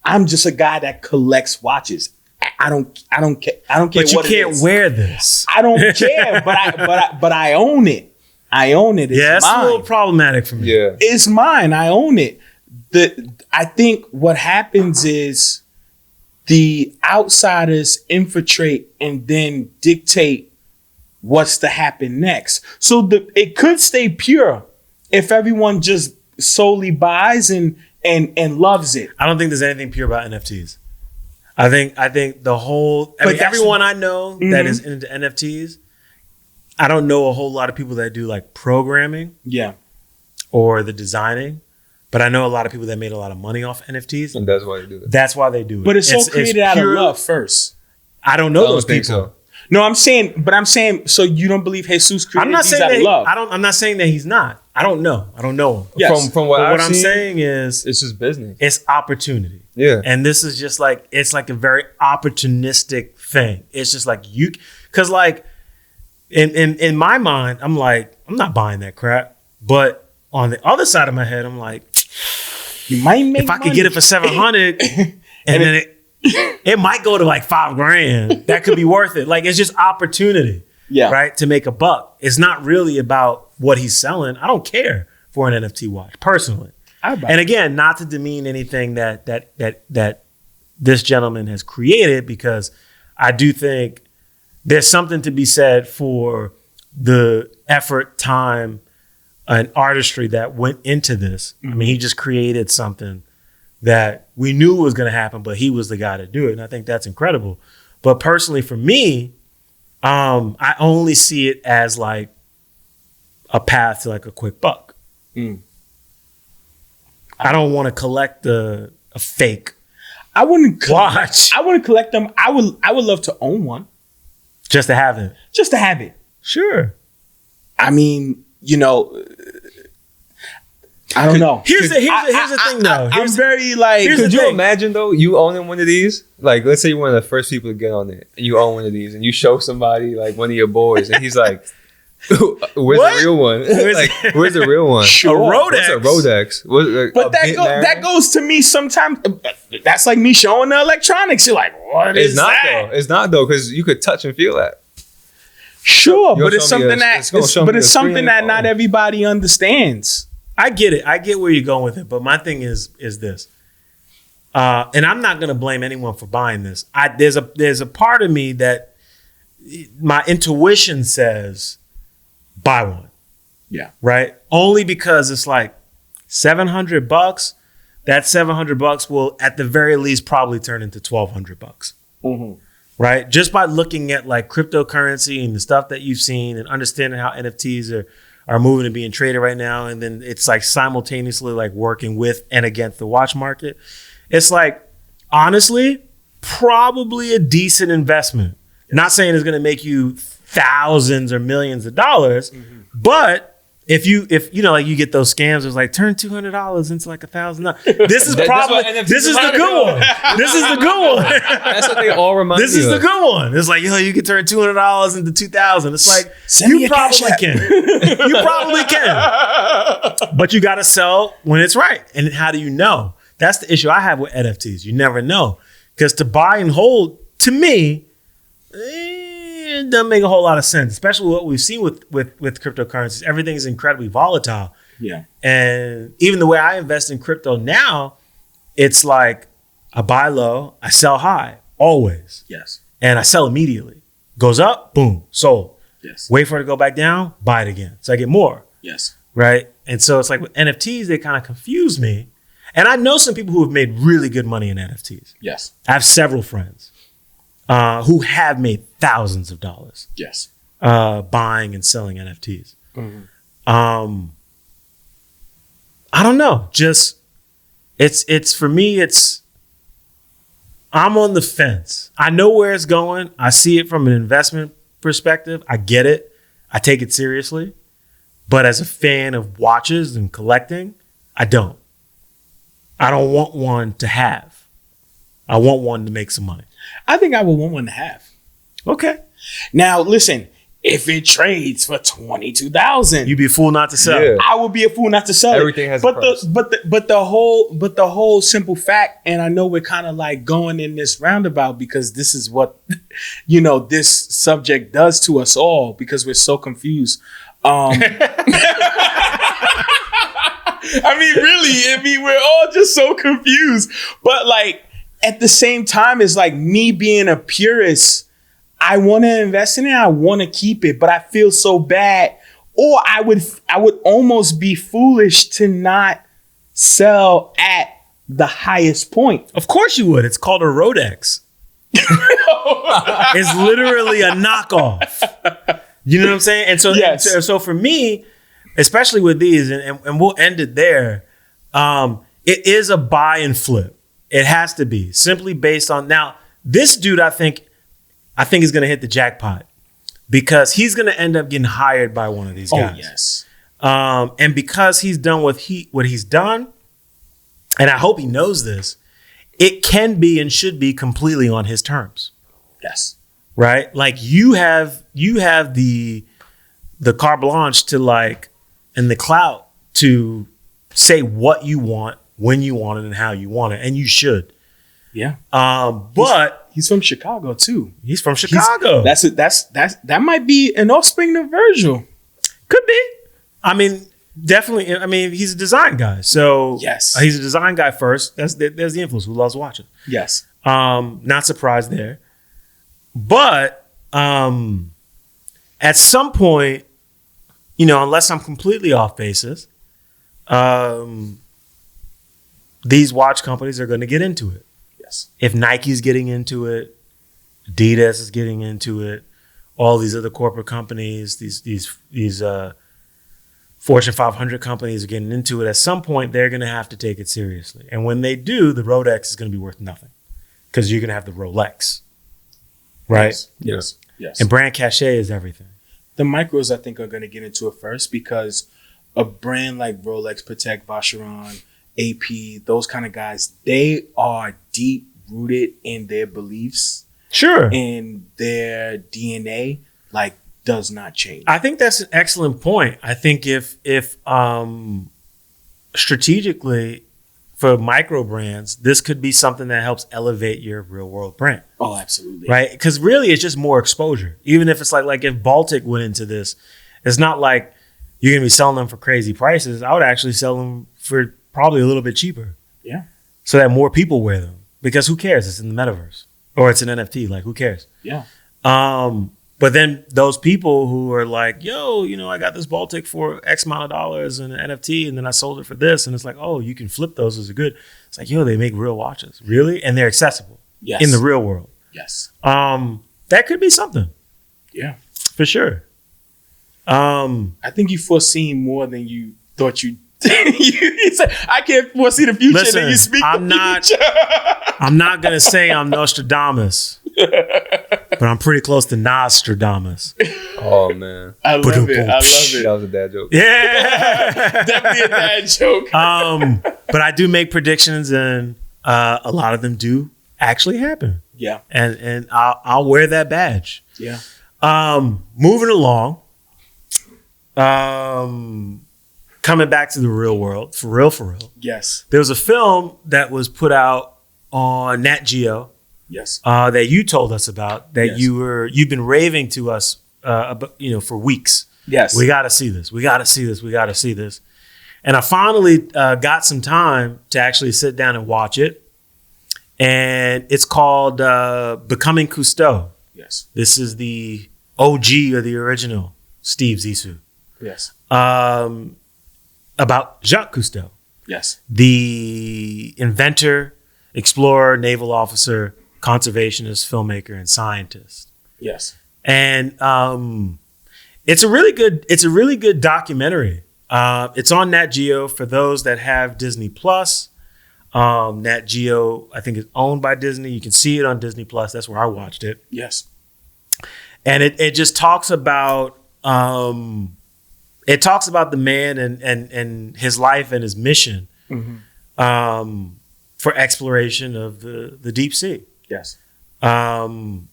I'm just a guy that collects watches. I don't care. But you what can't it is. wear this. I don't care, but I own it. I own it. It's It's mine. a little problematic for me. Yeah. It's mine. I own it. I think what happens is the outsiders infiltrate and then dictate what's to happen next. So it could stay pure if everyone just solely buys and loves it. I don't think there's anything pure about NFTs. I think the whole, everyone I know that is into NFTs, I don't know a whole lot of people that do like programming or the designing, but I know a lot of people that made a lot of money off NFTs. And that's why they do it. That's why they do it. But it's all created out of pure love first. I don't know I don't those think people. so. No, I'm saying, so you don't believe Jesus created I'm not these saying out that of love? I'm not saying that he's not. I don't know him. Yes. From what But what I've I'm seen, saying is it's just business. it's opportunity. Yeah. And this is just like, it's like a very opportunistic thing. It's just like because like in my mind, I'm like, I'm not buying that crap. But on the other side of my head, I'm like, You might make if I could get it for 700 and then it might go to like $5,000, that could be worth it. Like, it's just opportunity. Yeah. Right. To make a buck. It's not really about what he's selling. I don't care for an NFT watch personally. And again, not to demean anything that this gentleman has created, because I do think there's something to be said for the effort, time, and artistry that went into this. I mean, he just created something that we knew was going to happen, but he was the guy to do it. And I think that's incredible. But personally, for me, I only see it as like a path to like a quick buck. I don't want to collect a fake I wouldn't watch I wouldn't collect them. I would love to own one. just to have it. Just to have it. Sure. I mean, I don't know. Here's the thing, though. I'm very like. here's the Could you thing. imagine though, you owning one of these? Like, let's say you're one of the first people to get on it, and you own one of these, and you show somebody like one of your boys, and he's like, "Where's What? the real one? Where's the real one? Sure. What's a Rodex? But that goes to me sometimes. That's like me showing the electronics. You're like, what is It's not that? though. It's not though, because you could touch and feel that. Sure, You'll but it's show me something a something screen. that not everybody understands. I get it. I get where you're going with it. But my thing is this. And I'm not going to blame anyone for buying this. There's a part of me that my intuition says buy one. Yeah. Right? Only because it's like $700. That $700 will at the very least probably turn into $1,200. Right? Just by looking at like cryptocurrency and the stuff that you've seen and understanding how NFTs are moving and being traded right now. And then it's like simultaneously like working with and against the watch market. It's like, honestly, probably a decent investment. Not saying it's going to make you thousands or millions of dollars, but if you like you get those scams, it's like turn $200 into like $1,000. This is probably this is the good one. This is the good one. That's what they all remind me This is of. the good one. It's like, you can turn $200 into $2,000. It's like, you probably can. You probably can. But you got to sell when it's right. And how do you know? That's the issue I have with NFTs. You never know. Because to buy and hold, to me, it doesn't make a whole lot of sense, especially what we've seen with cryptocurrencies. Everything is incredibly volatile. Yeah. And even the way I invest in crypto now, it's like I buy low, I sell high, always. Yes. And I sell immediately. Goes up, boom, sold. Yes. Wait for it to go back down, buy it again. So I get more. Yes. Right? And so it's like with NFTs, they kind of confuse me. And I know some people who have made really good money in NFTs. Yes. I have several friends who have made thousands of dollars Yes. buying and selling NFTs. I don't know. Just it's for me, I'm on the fence. I know where it's going. I see it from an investment perspective. I get it. I take it seriously. But as a fan of watches and collecting, I don't want one to have. I want one to make some money. I think I would want one to have. Okay. Now, listen, if it trades for $22,000, You'd be a fool not to sell. Yeah. I would be a fool not to sell Everything it. has a but price. the whole simple fact, and I know we're kind of like going in this roundabout because this is what this subject does to us all because we're so confused. Really, we're all just so confused. But like at the same time, it's like me being a purist. I want to invest in it. I want to keep it, but I feel so bad. Or I would almost be foolish to not sell at the highest point. Of course you would. It's called a Rodex. It's literally a knockoff. You know what I'm saying? And so, Yes. so for me, especially with these, and we'll end it there. It is a buy and flip. It has to be simply based on now. This dude, I think is going to hit the jackpot because he's going to end up getting hired by one of these guys. Oh yes. And because he's done what he's done, and I hope he knows this, it can be and should be completely on his terms. Yes. Right? Like you have the carte blanche to like, and the clout to say what you want, when you want it, and how you want it, and you should. Yeah. But he's from Chicago too. he's from Chicago. That might be an offspring of Virgil. Could be. I mean, definitely. I mean, he's a design guy, so Yes. he's a design guy first. There's the influence. Who loves watching? Yes. Not surprised there, but at some point, unless I'm completely off basis, these watch companies are going to get into it. Yes. If Nike's getting into it, Adidas is getting into it, all these other corporate companies, these Fortune 500 companies are getting into it. At some point, they're going to have to take it seriously. And when they do, the Rodex is going to be worth nothing because you're going to have the Rolex, right? Yes. Yes. And brand cachet is everything. The micros, I think, are going to get into it first because a brand like Rolex, Patek, Vacheron, AP, those kind of guys, they are deep rooted in their beliefs. Sure. And their DNA, like, does not change. I think that's an excellent point. I think if strategically for micro brands, this could be something that helps elevate your real world brand. Oh, absolutely. Right? Because really it's just more exposure. Even if it's like if Baltic went into this, it's not like you're going to be selling them for crazy prices. I would actually sell them for probably a little bit cheaper. Yeah. So that more people wear them. Because who cares? It's in the metaverse. Or it's an NFT. Like, who cares? Yeah. But then those people who are like, yo, I got this Baltic for X amount of dollars and an NFT, and then I sold it for this. And it's like, oh, you can flip those as a good. It's like, yo, they make real watches. Really? And they're accessible. Yes. In the real world. Yes. That could be something. Yeah. For sure. I think you foreseen more than you thought you you said, I can't foresee the future. Listen, then you speak I'm not going to say I'm Nostradamus. But I'm pretty close to Nostradamus. Oh man, I love it. I love it. That was a dad joke. Yeah. Definitely a dad joke. But I do make predictions, and a lot of them do actually happen. Yeah. And I'll wear that badge. Yeah. Moving along. Coming back to the real world, for real. Yes. There was a film that was put out on Nat Geo. Yes. That you told us about, that Yes. you've been raving to us, for weeks. Yes. We got to see this. We got to see this. We got to see this. And I finally got some time to actually sit down and watch it. And it's called Becoming Cousteau. Yes. This is the OG or the original Steve Zissou. Yes. About Jacques Cousteau, Yes. the inventor, explorer, naval officer, conservationist, filmmaker, and scientist. Yes. And it's a really good documentary. It's on Nat Geo for those that have Disney Plus. Nat Geo, I think, is owned by Disney. You can see it on Disney Plus. That's where I watched it. Yes. And it just talks about the man and his life and his mission. Mm-hmm. for exploration of the deep sea. Yes. Who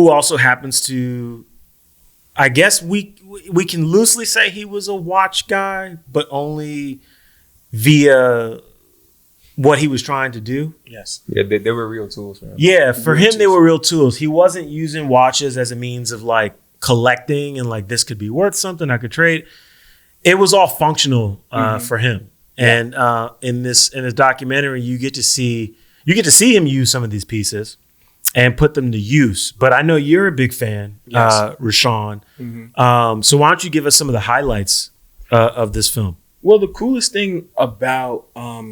also happens to, I guess we can loosely say he was a watch guy, but only via what he was trying to do. Yes. Yeah, they were real tools for him. Yeah, for Real him, tools. they were real tools. He wasn't using watches as a means of like collecting and like this could be worth something I could trade. It was all functional for him. And in this documentary, you get to see him use some of these pieces and put them to use. But I know you're a big fan, Rashawn. So why don't you give us some of the highlights of this film? Well, the coolest thing about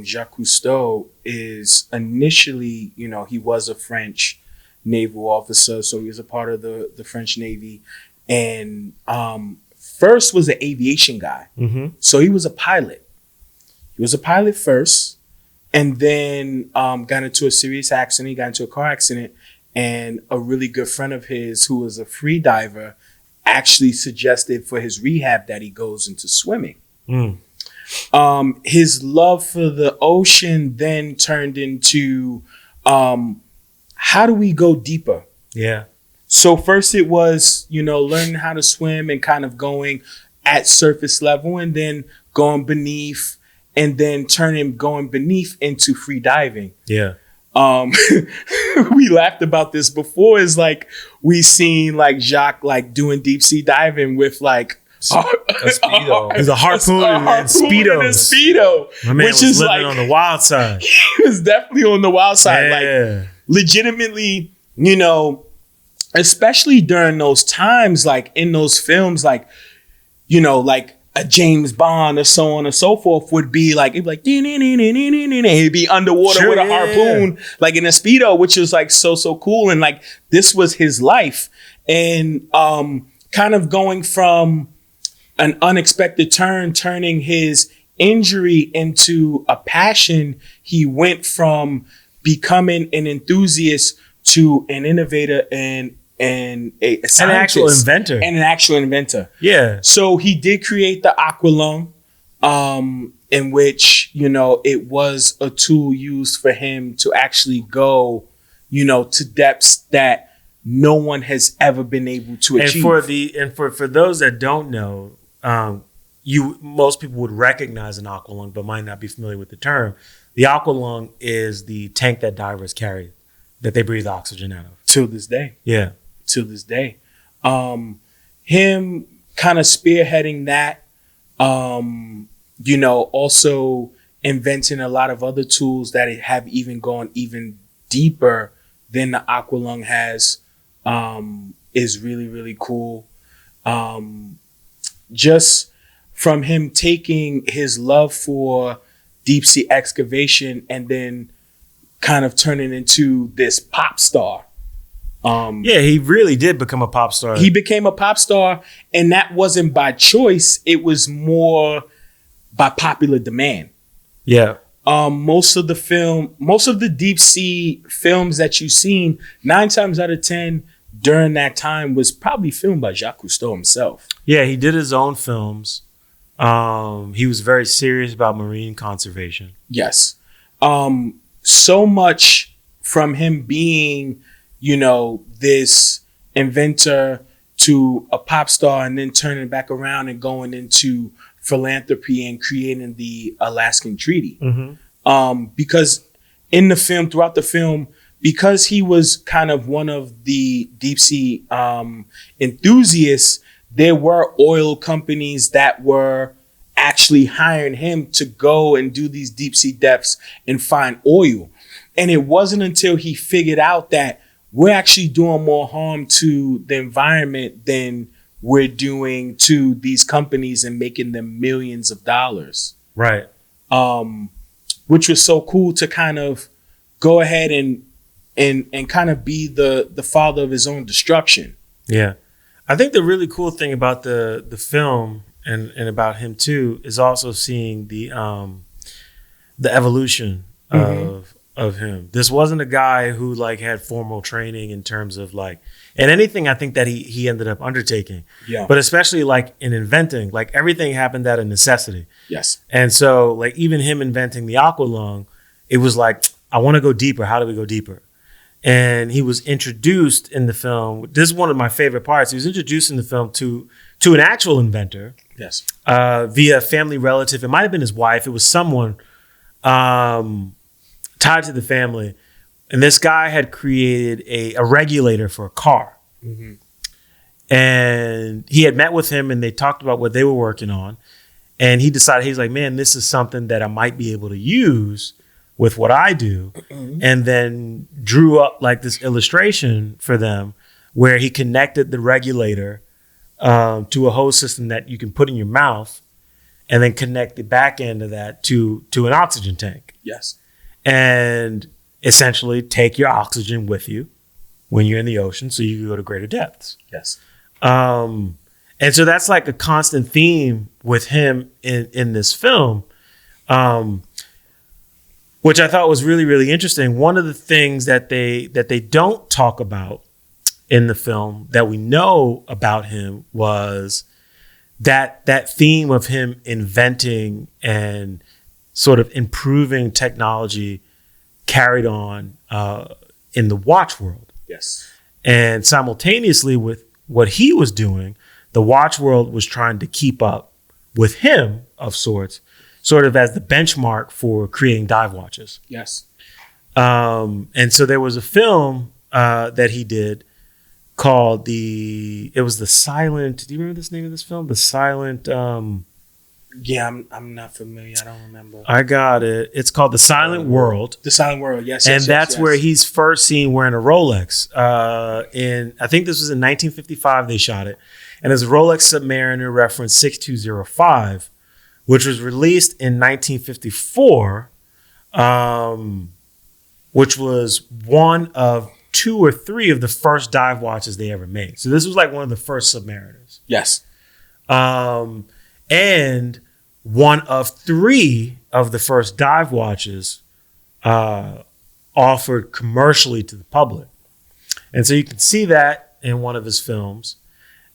Jacques Cousteau is initially, he was a French naval officer, so he was a part of the French Navy, and first was an aviation guy. So he was a pilot. He was a pilot first, and then got into a serious accident. He got into a car accident, and a really good friend of his who was a free diver actually suggested for his rehab that he goes into swimming. His love for the ocean then turned into how do we go deeper? Yeah. So first it was, learning how to swim and kind of going at surface level, and then going beneath, and then going beneath into free diving. Yeah. We laughed about this before. Is like we seen like Jacques like doing deep sea diving with like A Speedo. There's a harpoon and Speedo. Speedo. My man which was is living like on the wild side. he was definitely on the wild side. Yeah. Like legitimately, especially during those times, like in those films, like like a James Bond or so on and so forth would be like, it'd be like, he'd be underwater with a harpoon, like in a Speedo, which is like so cool. And like, this was his life. And kind of going from an unexpected turning his injury into a passion, he went from becoming an enthusiast to an innovator and a scientist. An actual inventor. Yeah. So he did create the Aqualung, in which, it was a tool used for him to actually go, to depths that no one has ever been able to achieve. And for those that don't know, most people would recognize an aqualung, but might not be familiar with the term. The aqualung is the tank that divers carry, that they breathe oxygen out of. Till this day. Yeah. Till this day. Him kind of spearheading that, also inventing a lot of other tools that have even gone even deeper than the aqualung has, is really, really cool. Just from him taking his love for deep sea excavation and then kind of turning into this pop star. Yeah, he really did become a pop star. He became a pop star, and that wasn't by choice. It was more by popular demand. Yeah. Most of the deep sea films that you've seen, 9 times out of 10 during that time was probably filmed by Jacques Cousteau himself. Yeah, he did his own films. He was very serious about marine conservation. Yes. So much from him being, this inventor to a pop star, and then turning back around and going into philanthropy and creating the Alaskan Treaty. Because throughout the film, because he was kind of one of the deep sea enthusiasts, there were oil companies that were actually hiring him to go and do these deep sea depths and find oil. And it wasn't until he figured out that we're actually doing more harm to the environment than we're doing to these companies and making them millions of dollars. Right. Which was so cool to kind of go ahead and kind of be the father of his own destruction. Yeah. I think the really cool thing about the film and about him too is also seeing the evolution of him. This wasn't a guy who like had formal training in terms of like, and anything I think that he ended up undertaking. Yeah. But especially like in inventing, like everything happened out of necessity. Yes. And so like even him inventing the aqualung, it was like, I want to go deeper. How do we go deeper? And he was introduced in the film. This is one of my favorite parts. He was introduced in the film to an actual inventor. Yes. Via a family relative. It might have been his wife. It was someone tied to the family. And this guy had created a regulator for a car. Mm-hmm. And he had met with him and they talked about what they were working on. And he decided, he's like, man, this is something that I might be able to use with what I do. Mm-hmm. And then drew up like this illustration for them where he connected the regulator to a hose system that you can put in your mouth and then connect the back end of that to an oxygen tank. Yes. And essentially take your oxygen with you when you're in the ocean so you can go to greater depths. Yes. And so that's like a constant theme with him in this film, which I thought was really, really interesting. One of the things that they don't talk about in the film that we know about him was that theme of him inventing and sort of improving technology carried on in the watch world. Yes. And simultaneously with what he was doing, the watch world was trying to keep up with him of sorts, sort of as the benchmark for creating dive watches. Yes. And so there was a film that he did called do you remember this name of this film? The Silent, yeah, I'm not familiar. I don't remember. I got it. It's called The Silent World. The Silent World, yes. And that's where he's first seen wearing a Rolex. I think this was in 1955 they shot it. And it's a Rolex Submariner reference 6205, which was released in 1954, which was one of 2 or 3 of the first dive watches they ever made. So this was like one of the first Submariners. Yes. And one of 3 of the first dive watches offered commercially to the public. And so you can see that in one of his films.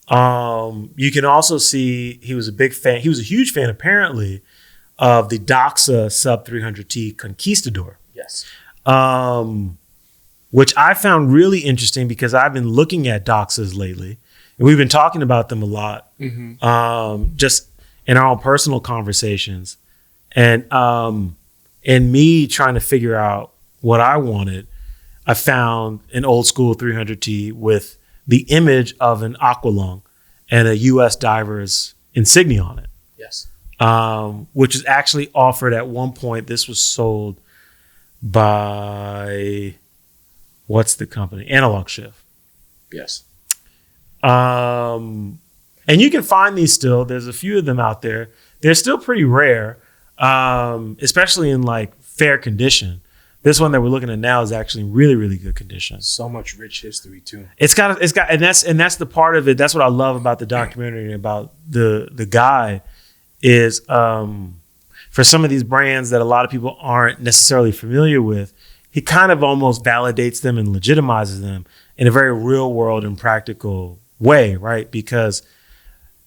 You can also see he was a big fan. He was a huge fan, apparently, of the Doxa Sub 300T Conquistador. Yes. Which I found really interesting because I've been looking at Doxas lately. And we've been talking about them a lot, just in our own personal conversations. And in me trying to figure out what I wanted, I found an old school 300T with the image of an Aqualung and a U.S. diver's insignia on it. Yes. Which is actually offered at one point. This was sold by, what's the company? Analog Shift. Yes. And you can find these still. There's a few of them out there. They're still pretty rare, especially in like fair condition. This one that we're looking at now is actually in really, really good condition. So much rich history too. It's got, and that's the part of it. That's what I love about the documentary and about the guy is, for some of these brands that a lot of people aren't necessarily familiar with, he kind of almost validates them and legitimizes them in a very real world and practical way, right? Because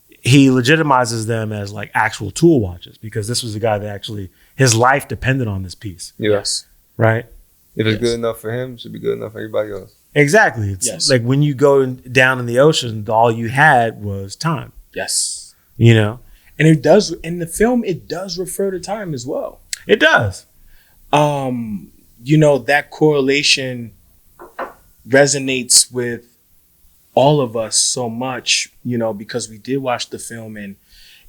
he legitimizes them as like actual tool watches, because this was a guy that actually, his life depended on this piece. Yes. Right? If it's good enough for him, it should be good enough for everybody else. Exactly. It's like when you go down in the ocean, all you had was time. Yes. You know? And it does, in the film, it does refer to time as well. It does. You know, that correlation resonates with all of us so much, you know, because we did watch the film, and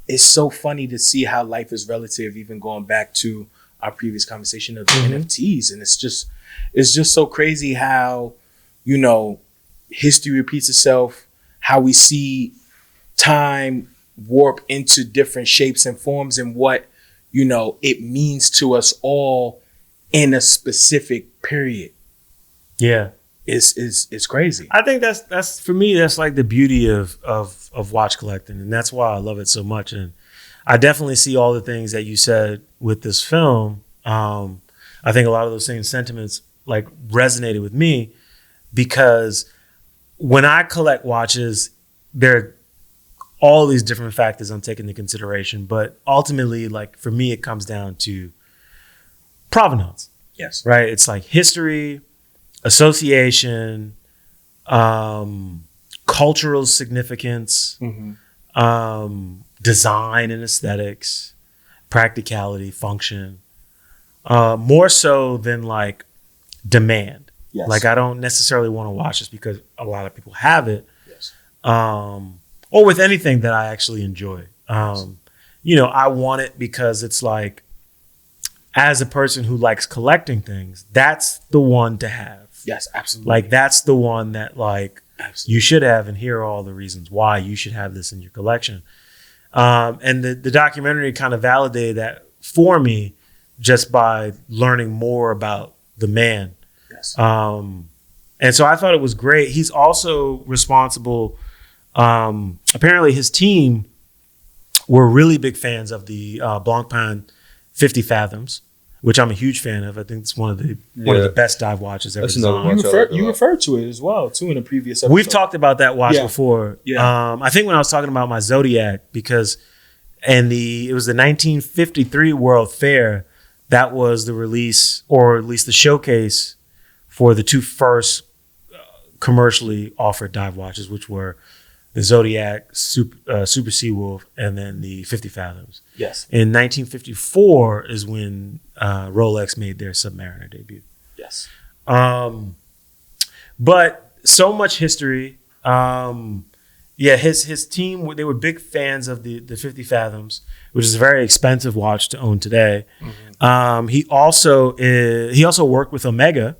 it's so funny to see how life is relative, even going back to our previous conversation of the NFTs. And it's just so crazy how, you know, history repeats itself, how we see time warp into different shapes and forms, and what, you know, it means to us all in a specific period. Yeah. It's crazy. I think that's for me, that's like the beauty of watch collecting. And that's why I love it so much. And I definitely see all the things that you said with this film. I think a lot of those same sentiments like resonated with me, because when I collect watches, there are all these different factors I'm taking into consideration. But ultimately, like for me, it comes down to provenance. Yes. Right? It's like history, association, cultural significance, design and aesthetics, practicality, function, more so than like demand. Yes. Like I don't necessarily want to watch this because a lot of people have it. Yes. Or with anything that I actually enjoy. You know, I want it because it's like, as a person who likes collecting things, that's the one to have. Yes, absolutely. Like that's the one that like Absolutely. you should have, and here are all the reasons why you should have this in your collection. And the documentary kind of validated that for me just by learning more about the man. Yes. And so I thought it was great. He's also responsible. Apparently his team were really big fans of the Blancpain 50 Fathoms, which I'm a huge fan of. I think it's one of the best dive watches ever designed. You referred to it as well, too, in a previous episode. We've talked about that watch before. Yeah. I think when I was talking about my Zodiac, because it was the 1953 World Fair, that was the release, or at least the showcase, for the two first commercially offered dive watches, which were the Zodiac, Super Seawolf, and then the 50 Fathoms. Yes. In 1954 is when Rolex made their Submariner debut. Yes. But so much history. His team, they were big fans of the 50 Fathoms, which is a very expensive watch to own today. Mm-hmm. He also worked with Omega,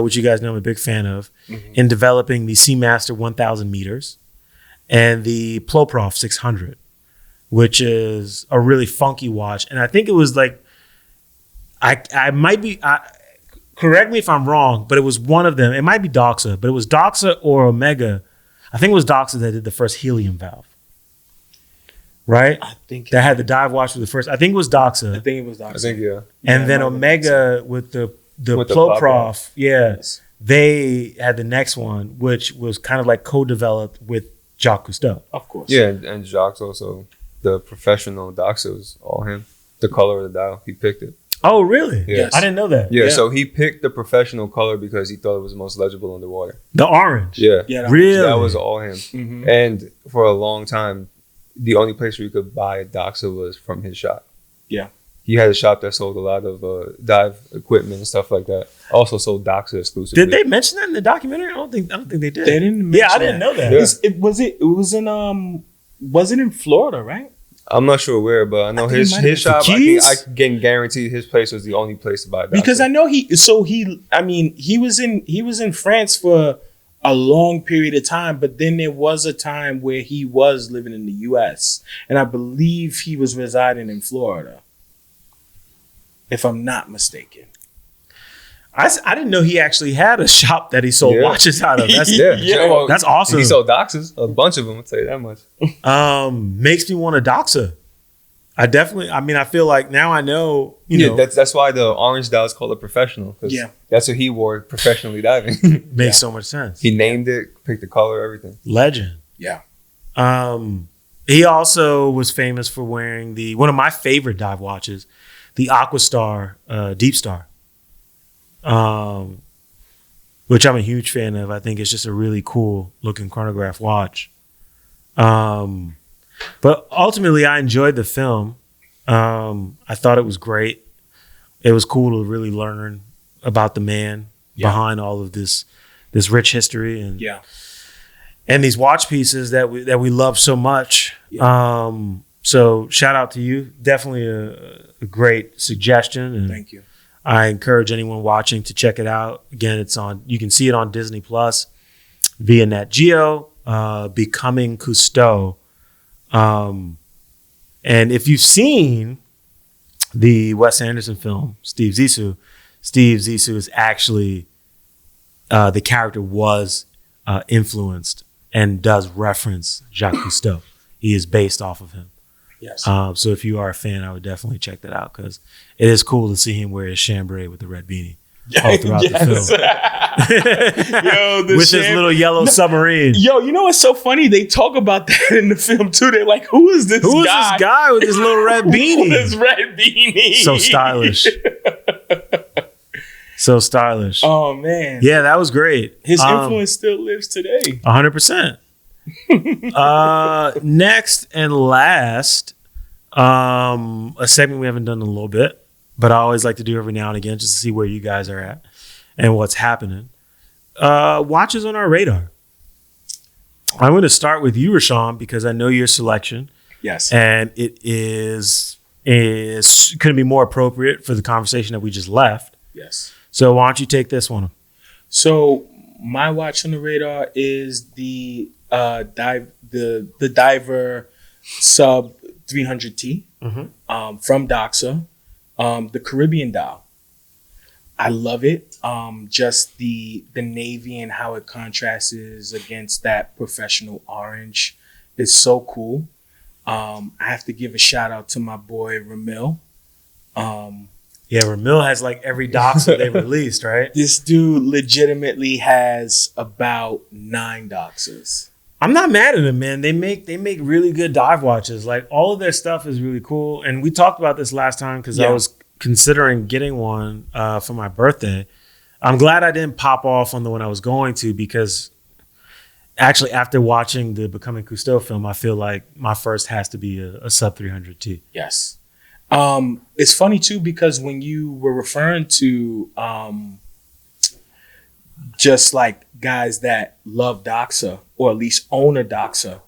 which you guys know I'm a big fan of, in developing the Seamaster 1000 meters and the Ploprof 600, which is a really funky watch. And I think it was like, I might be, correct me if I'm wrong, but it was one of them. It might be Doxa, but it was Doxa or Omega. I think it was Doxa that did the first helium valve. Right? I think that had the dive watch with the first. I think it was Doxa. I think it was Doxa. I think, yeah. And then Omega with the Ploprof, Yes. they had the next one, which was kind of like co-developed with Jacques Cousteau. Of course. Yeah, and Jacques also, the professional Doxa was all him. The color of the dial, he picked it. Oh, really? Yeah. I didn't know that. Yeah, so he picked the professional color because he thought it was most legible underwater. The orange? Yeah. Really? That was all him. Mm-hmm. And for a long time, the only place where you could buy a Doxa was from his shop. Yeah. He had a shop that sold a lot of dive equipment and stuff like that. Also sold Doxa exclusively. Did they mention that in the documentary? I don't think they did. They didn't mention I didn't know that. Yeah. Was it in Florida, right? I'm not sure where, but I know his shop. I can guarantee his place was the only place to buy Doxa. Because I know he was in France for a long period of time, but then there was a time where he was living in the US, and I believe he was residing in Florida, if I'm not mistaken. I didn't know he actually had a shop that he sold watches out of. That's, well, that's awesome. He sold Doxas, a bunch of them, I'll tell you that much. Makes me want a Doxa. I feel like now I know, you know. That's why the orange dial is called a professional. That's what he wore professionally diving. Makes so much sense. He named it, picked the color, everything. Legend. Yeah. He also was famous for wearing one of my favorite dive watches, the Aquastar Deep Star. Which I'm a huge fan of. I think it's just a really cool looking chronograph watch. But ultimately, I enjoyed the film. I thought it was great. It was cool to really learn about the man behind all of this rich history and these watch pieces that we love so much. Yeah. So shout out to you. Definitely a great suggestion. And thank you. I encourage anyone watching to check it out. Again, you can see it on Disney Plus via Nat Geo, Becoming Cousteau. And if you've seen the Wes Anderson film, Steve Zissou is actually, the character was influenced and does reference Jacques Cousteau. He is based off of him. Yes. So if you are a fan, I would definitely check that out because it is cool to see him wear his chambray with the red beanie all throughout the film. With his little yellow submarine. Yo, you know what's so funny? They talk about that in the film too. They're like, who is this guy with his little red beanie? With his red beanie. So stylish. So stylish. Oh man. Yeah, that was great. His influence still lives today. 100%. Next and last, a segment we haven't done in a little bit, but I always like to do every now and again just to see where you guys are at and what's happening. Watches on our radar. I'm going to start with you, Rashawn, because I know your selection. Yes. And it couldn't be more appropriate for the conversation that we just left. Yes. So why don't you take this one? So my watch on the radar is the Diver Sub 300T from Doxa, the Caribbean dial. I love it. Just the navy and how it contrasts against that professional orange is so cool. I have to give a shout out to my boy Ramil. Ramil has like every Doxa they released, right? This dude legitimately has about 9 Doxas. I'm not mad at them, man. They make really good dive watches. Like all of their stuff is really cool. And we talked about this last time because I was considering getting one for my birthday. I'm glad I didn't pop off on the one I was going to, because actually after watching the Becoming Cousteau film, I feel like my first has to be a sub 300T. Yes. It's funny too, because when you were referring to just like guys that love Doxa or at least own a Doxa,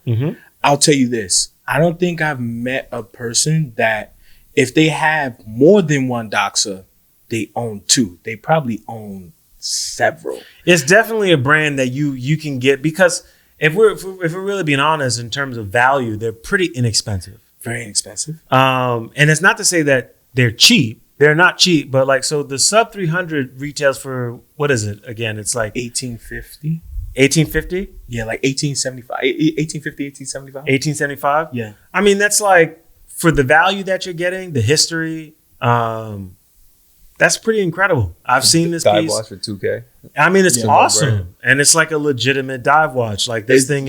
I'll tell you this. I don't think I've met a person that if they have more than one Doxa, they own 2. They probably own several. It's definitely a brand that you can get, because if we're really being honest in terms of value, they're pretty inexpensive. Very inexpensive. And it's not to say that they're cheap. They're not cheap, but like, so the sub 300 retails for, what is it? Again, it's like $1850. $1850? Yeah, like $1875. $1850, $1875. $1875? Yeah. I mean, that's like, for the value that you're getting, the history, that's pretty incredible. I've seen this dive piece. watch for $2K. I mean, it's awesome, no-brainer. and it's like a legitimate dive watch. Like this thing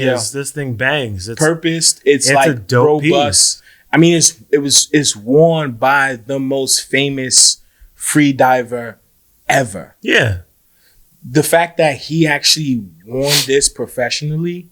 bangs. It's purposed. It's like a dope robust. piece. I mean, it's worn by the most famous free diver ever. Yeah. The fact that he actually worn this professionally,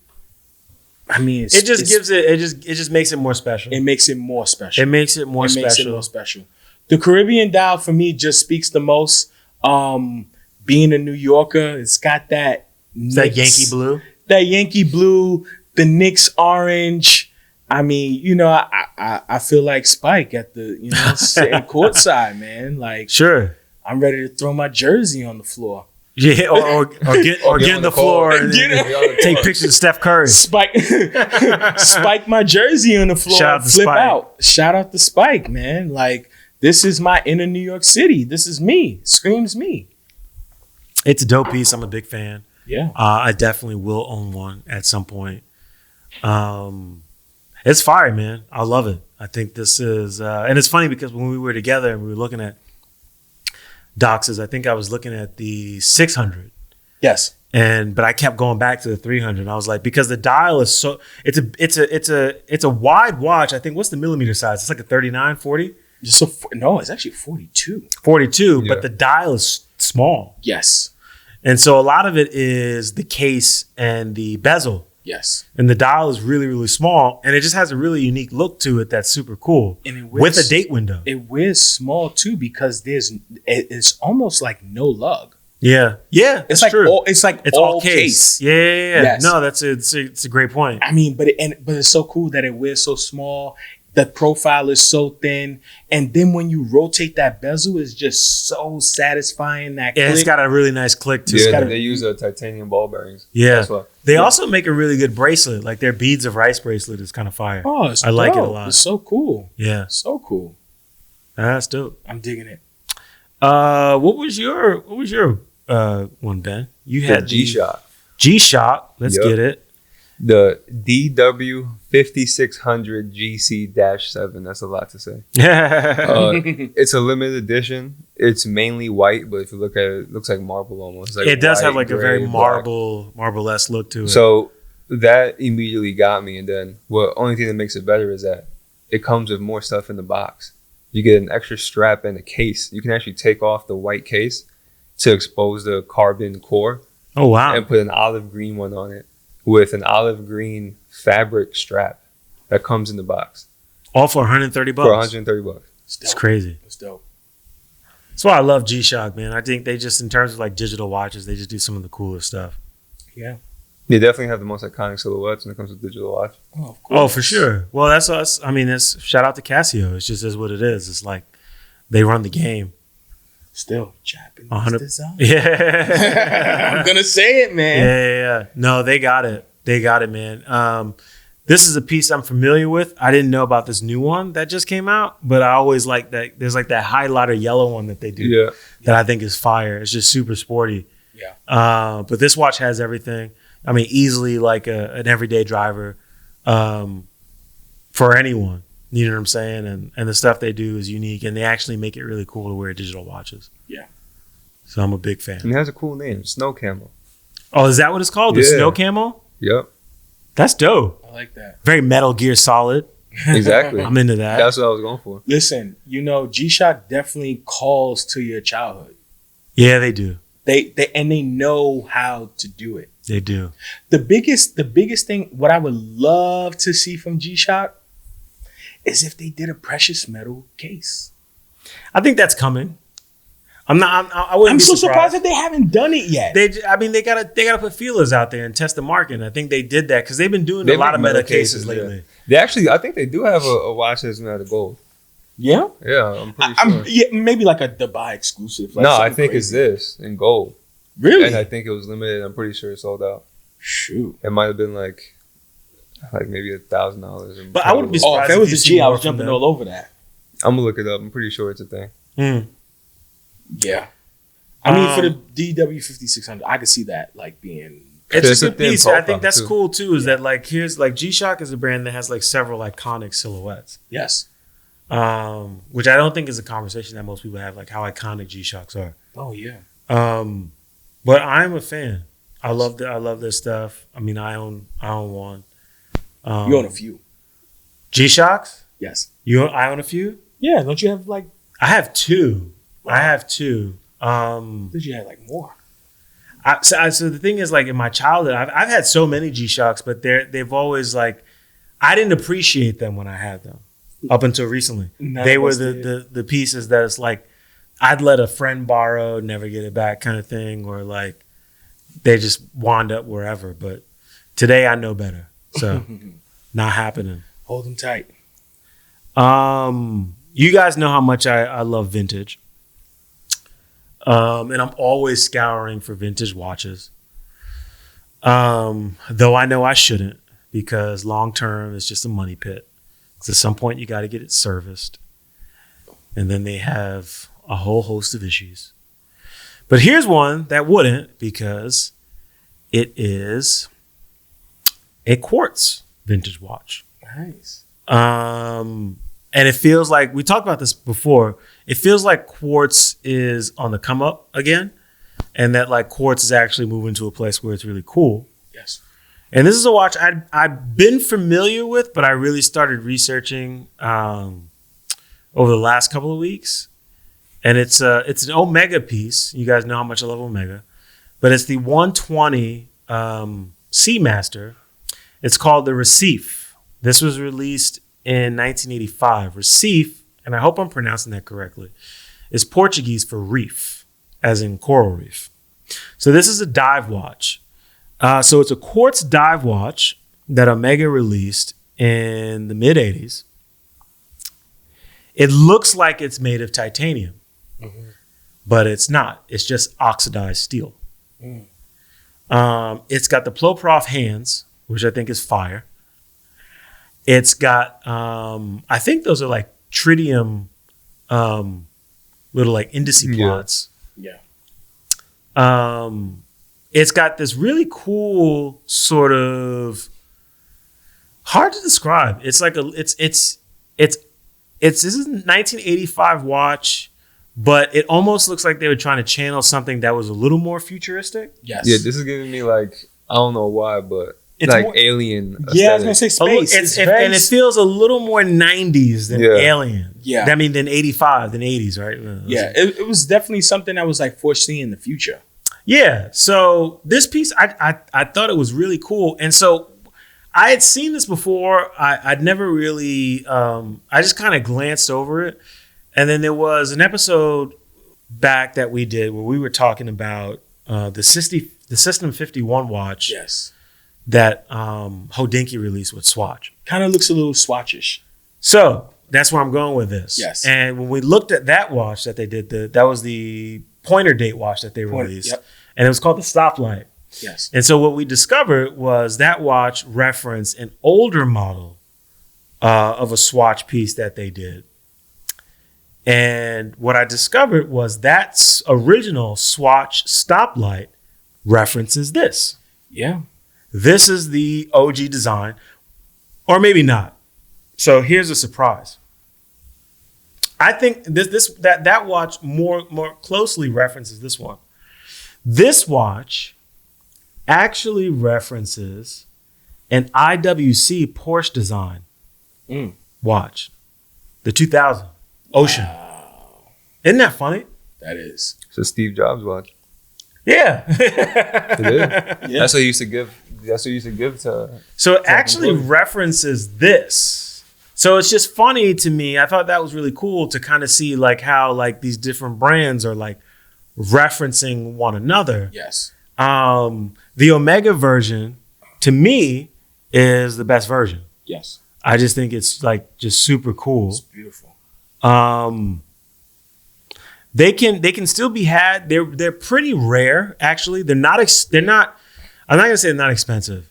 I mean, it just makes it more special. It makes it more special. It makes it more special. The Caribbean dial for me just speaks the most. Being a New Yorker, it's got that Yankee blue. That Yankee blue, the Knicks orange. I mean, you know, I feel like Spike at the, you know, sitting courtside, man. Like, sure, I'm ready to throw my jersey on the floor. Yeah, or get on the floor and take pictures of Steph Curry. Spike my jersey on the floor. Shout out to flip Spike. out. Shout out to Spike, man. Like, this is my inner New York City. This is me. Screams me. It's a dope piece. I'm a big fan. Yeah. I definitely will own one at some point. It's fire, man. I love it. I think this is, and it's funny because when we were together and we were looking at Doxas, I think I was looking at the 600. Yes. But I kept going back to the 300. I was like, because the dial is so, it's a wide watch. I think, what's the millimeter size? It's like a 39, 40? No, it's actually 42. 42, Yeah. but the dial is small. Yes. And so a lot of it is the case and the bezel. Yes. And the dial is really, really small. And it just has a really unique look to it that's super cool. And it with a date window. It wears small too because it's almost like no lug. Yeah. Yeah. It's like true. it's all case. Yeah. Yes. No, it's a great point. I mean, but it's so cool that it wears so small. The profile is so thin, and then when you rotate that bezel, it's just so satisfying. That click. It's got a really nice click too. Yeah, they use titanium ball bearings. Yeah, that's why. They also make a really good bracelet. Like their beads of rice bracelet is kind of fire. Oh, it's dope. like it a lot. It's so cool. Yeah, so cool. That's dope. I'm digging it. What was your one, Ben? You had G-Shock. G-Shock. Let's get it. The DW5600 GC-7. That's a lot to say. It's a limited edition. It's mainly white, but if you look at it, it looks like marble almost. Like it does white, have like gray, a very black. marble-esque look to it. So that immediately got me. And then only thing that makes it better is that it comes with more stuff in the box. You get an extra strap and a case. You can actually take off the white case to expose the carbon core. Oh, wow. And put an olive green one on it with an olive green fabric strap that comes in the box. All for $130. For $130. It's crazy. It's dope. That's why I love G-Shock, man. I think they just, in terms of like digital watches, they just do some of the coolest stuff. Yeah. They definitely have the most iconic silhouettes when it comes to digital watch. Oh, of course. Oh, for sure. Well, that's us. I mean, it's shout out to Casio. It's just is what it is. It's like they run the game. Still Japanese 100 design. Yeah. I'm gonna say it, man. Yeah. No, they got it. They got it, man. This is a piece I'm familiar with. I didn't know about this new one that just came out, but I always like that. There's like that highlighter yellow one that they do that I think is fire. It's just super sporty. Yeah. But this watch has everything. I mean, easily like an everyday driver for anyone. You know what I'm saying? And the stuff they do is unique, and they actually make it really cool to wear digital watches. Yeah. So I'm a big fan. And it has a cool name, Snow Camel. Oh, is that what it's called? The Snow Camel? Yep. That's dope. I like that. Very Metal Gear Solid. Exactly. I'm into that. That's what I was going for. Listen, G-Shock definitely calls to your childhood. Yeah, they do. They know how to do it. They do. The biggest thing, what I would love to see from G-Shock is if they did a precious metal case. I think that's coming. I wouldn't I'm be so surprised surprised that they haven't done it yet. they gotta put feelers out there and test the market. And I think they did that because they've been doing a lot of meta cases lately. Yeah. They actually, I think they do have a watch that's made out of gold. Yeah? Yeah, I'm pretty sure. Yeah, maybe like a Dubai exclusive. Like no, I think crazy. it's this in gold. Really? And I think it was limited. I'm pretty sure it sold out. Shoot. It might have been like maybe $1,000. But I wouldn't be surprised if it was you a see G, I more was from jumping them. all over that. I'm gonna look it up. I'm pretty sure it's a thing. Yeah. I mean, for the DW5600, I could see that like being. It's It's a a good thin piece. I profile, think that's too. cool too. Is that like here's like G-Shock is a brand that has like several iconic silhouettes. Yes. Which I don't think is a conversation that most people have, like how iconic G-Shocks are. Oh yeah. But I'm a fan. I love this stuff. I mean, I own one. You own a few. G-Shocks? Yes. I own a few? Yeah. Don't you have like? I have two. Wow. I have two. Did you have like more? So the thing is, like in my childhood, I've had so many G-Shocks, but they've always like, I didn't appreciate them when I had them up until recently. They were the pieces that it's like, I'd let a friend borrow, never get it back kind of thing, or like they just wound up wherever. But today I know better. So not happening. Hold them tight. You guys know how much I love vintage. And I'm always scouring for vintage watches. Though I know I shouldn't, because long term it's just a money pit. Because at some point you got to get it serviced. And then they have a whole host of issues. But here's one that wouldn't, because it is a quartz vintage watch. Nice. And it feels like, we talked about this before, it feels like quartz is on the come up again, and that like quartz is actually moving to a place where it's really cool. Yes. And this is a watch I've been familiar with, but I really started researching over the last couple of weeks. And it's an Omega piece. You guys know how much I love Omega. But it's the 120 Seamaster. It's called the Recife. This was released in 1985. Recife, and I hope I'm pronouncing that correctly, is Portuguese for reef, as in coral reef. So this is a dive watch. So it's a quartz dive watch that Omega released in the mid-'80s. It looks like it's made of titanium, but it's not. It's just oxidized steel. It's got the Ploprof hands, which I think is fire. It's got, I think those are like tritium, little like indice plots. Yeah. It's got this really cool sort of, hard to describe. It's like this is a 1985 watch, but it almost looks like they were trying to channel something that was a little more futuristic. Yes. Yeah, this is giving me like, I don't know why, but it's like more, alien. Yeah, I was gonna aesthetic. say space. and it feels a little more 90s than Yeah. Alien. Yeah. I mean, than 85, than 80s, right? Yeah, it was definitely something that was like foreseeing the future. Yeah. So this piece, I thought it was really cool. And so I had seen this before. I'd never really, I just kind of glanced over it. And then there was an episode back that we did where we were talking about the System 51 watch Yes. that Hodinkee released with Swatch. Kind of looks a little swatchish. So that's where I'm going with this. Yes. And when we looked at that watch that they did, that was the pointer date watch that they released. Yep. And it was called the Stoplight. Yes. And so what we discovered was that watch referenced an older model of a Swatch piece that they did. And what I discovered was that original Swatch Stoplight references this. Yeah. This is the OG design, or maybe not. So here's a surprise. I think that watch more closely references this one. This watch actually references an IWC Porsche design watch, the 2000 Ocean. Wow. Isn't that funny? That is. It's a Steve Jobs watch. Yeah. It is. Yeah. That's what he used to give. That's what he used to give to. So it actually references this. So it's just funny to me. I thought that was really cool to kind of see like how like these different brands are like referencing one another. Yes. The Omega version to me is the best version. Yes. I just think it's like just super cool. It's beautiful. They can still be had. They're pretty rare actually. They're not. I'm not gonna say they're not expensive.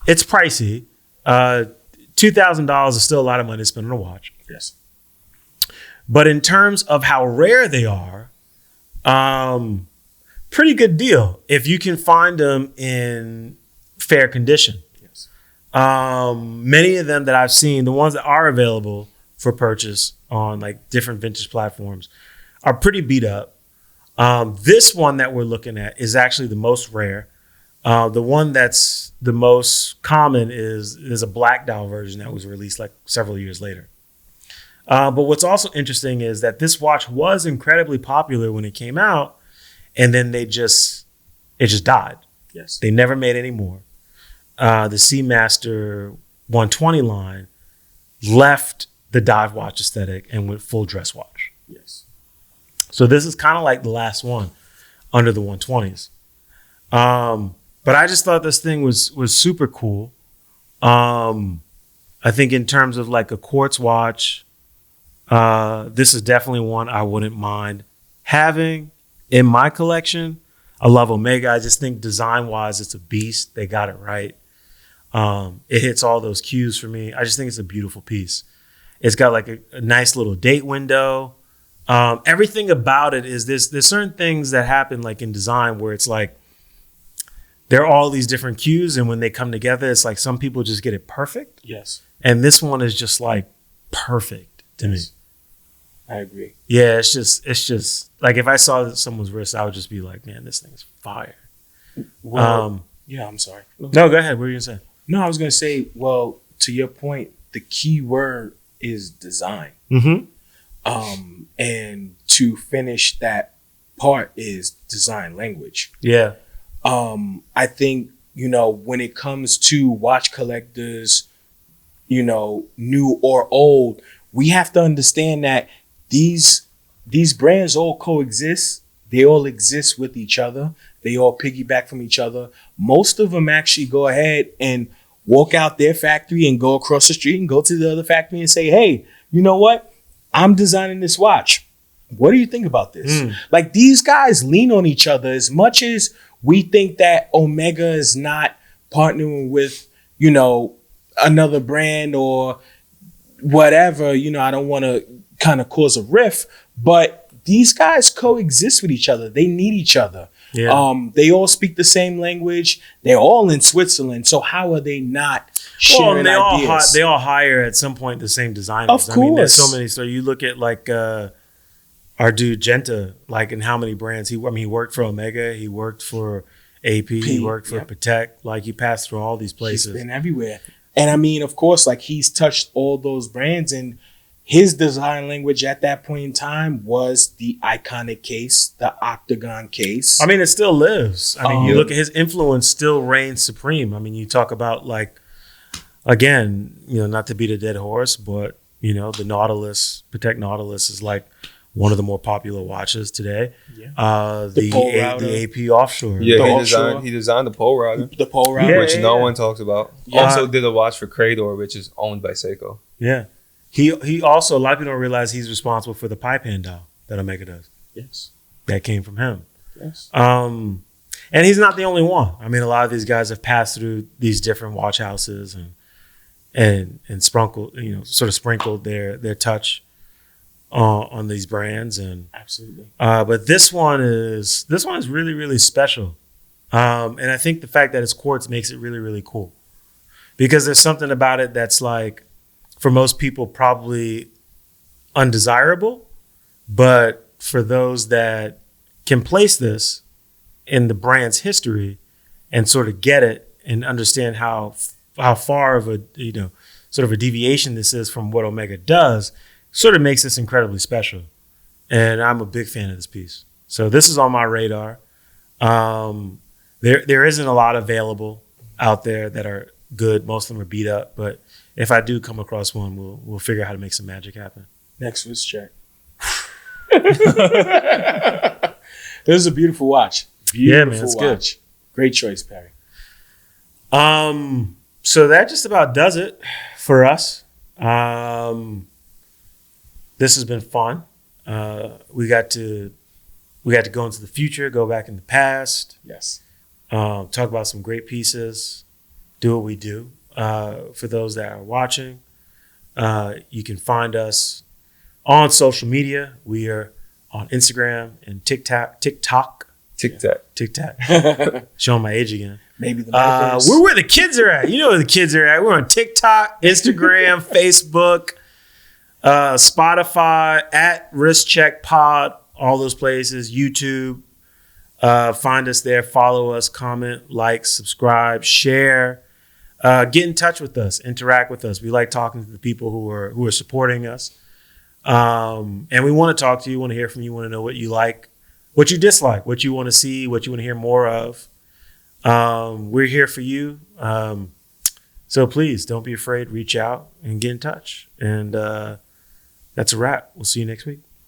It's pricey. $2,000 is still a lot of money to spend on a watch. Yes. But in terms of how rare they are, pretty good deal if you can find them in fair condition. Yes. Many of them that I've seen, the ones that are available for purchase on like different vintage platforms, are pretty beat up. This one that we're looking at is actually the most rare. The one that's the most common is a black dial version that was released like several years later. But what's also interesting is that this watch was incredibly popular when it came out, and then it just died. Yes. They never made any more. The Seamaster 120 line left the dive watch aesthetic and went full dress watch. Yes. So this is kind of like the last one under the 120s. But I just thought this thing was super cool. I think in terms of like a quartz watch, this is definitely one I wouldn't mind having in my collection. I love Omega. I just think design-wise, it's a beast. They got it right. It hits all those cues for me. I just think it's a beautiful piece. It's got like a nice little date window. Everything about it is there's certain things that happen like in design where it's like there are all these different cues, and when they come together, it's like some people just get it perfect. Yes. And this one is just like perfect to me. I agree. Yeah, it's just like if I saw someone's wrist, I would just be like, man, this thing is fire. Well, yeah, I'm sorry. No, go ahead. What were you gonna say? No, I was going to say, well, to your point, the key word is design. Mm-hmm. And to finish that part is design language. Yeah. I think, when it comes to watch collectors, new or old, we have to understand that these brands all coexist. They all exist with each other. They all piggyback from each other. Most of them actually go ahead and walk out their factory and go across the street and go to the other factory and say, hey, you know what? I'm designing this watch. What do you think about this? Like these guys lean on each other as much as we think that Omega is not partnering with, another brand or whatever. I don't want to kind of cause a rift, but these guys coexist with each other. They need each other. Yeah. They all speak the same language. They're all in Switzerland. So how are they not sharing ideas? They all hire at some point the same designers. Of course. I mean, there's so many. So you look at like our dude Genta, like in how many brands he worked for Omega. He worked for AP. He worked for Patek. Like, he passed through all these places. He's been everywhere. And I mean, of course, like, he's touched all those brands, and his design language at that point in time was the iconic case, the octagon case. I mean, it still lives. I mean, you look at his influence still reigns supreme. I mean, you talk about, like, again, you know, not to beat a dead horse, but, you know, the Nautilus, Patek Nautilus is like one of the more popular watches today. Yeah. The AP offshore. Yeah, he designed the pole router. The pole router. Which no one talks about. Yeah. Also did a watch for Crador, which is owned by Seiko. Yeah. He also, a lot of people don't realize he's responsible for the pipe hand dial that Omega does. Yes. That came from him. Yes. And he's not the only one. I mean, a lot of these guys have passed through these different watch houses and sprinkled, you know, sort of sprinkled their touch on these brands. And absolutely. But this one is really, really special. And I think the fact that it's quartz makes it really, really cool, because there's something about it that's, like, for most people probably undesirable, but for those that can place this in the brand's history and sort of get it and understand how far of a, you know, sort of a deviation this is from what Omega does, sort of makes this incredibly special. And I'm a big fan of this piece. So this is on my radar. There isn't a lot available out there that are good. Most of them are beat up, but if I do come across one, we'll figure out how to make some magic happen. Next was check. This is a beautiful watch. Beautiful it's watch. Good. Great choice, Perri. So that just about does it for us. This has been fun. We got to go into the future, go back in the past. Yes. Talk about some great pieces. Do what we do. For those that are watching, you can find us on social media. We are on Instagram and TikTok. Showing my age again. Maybe the Metaverse. We're where the kids are at. You know where the kids are at. We're on TikTok, Instagram, Facebook, Spotify, at Wrist Check Pod, all those places, YouTube. Find us there. Follow us, comment, like, subscribe, share. Get in touch with us, interact with us. We like talking to the people who are supporting us. And we want to talk to you, want to hear from you, want to know what you like, what you dislike, what you want to see, what you want to hear more of. We're here for you. So please don't be afraid, reach out and get in touch. And that's a wrap. We'll see you next week.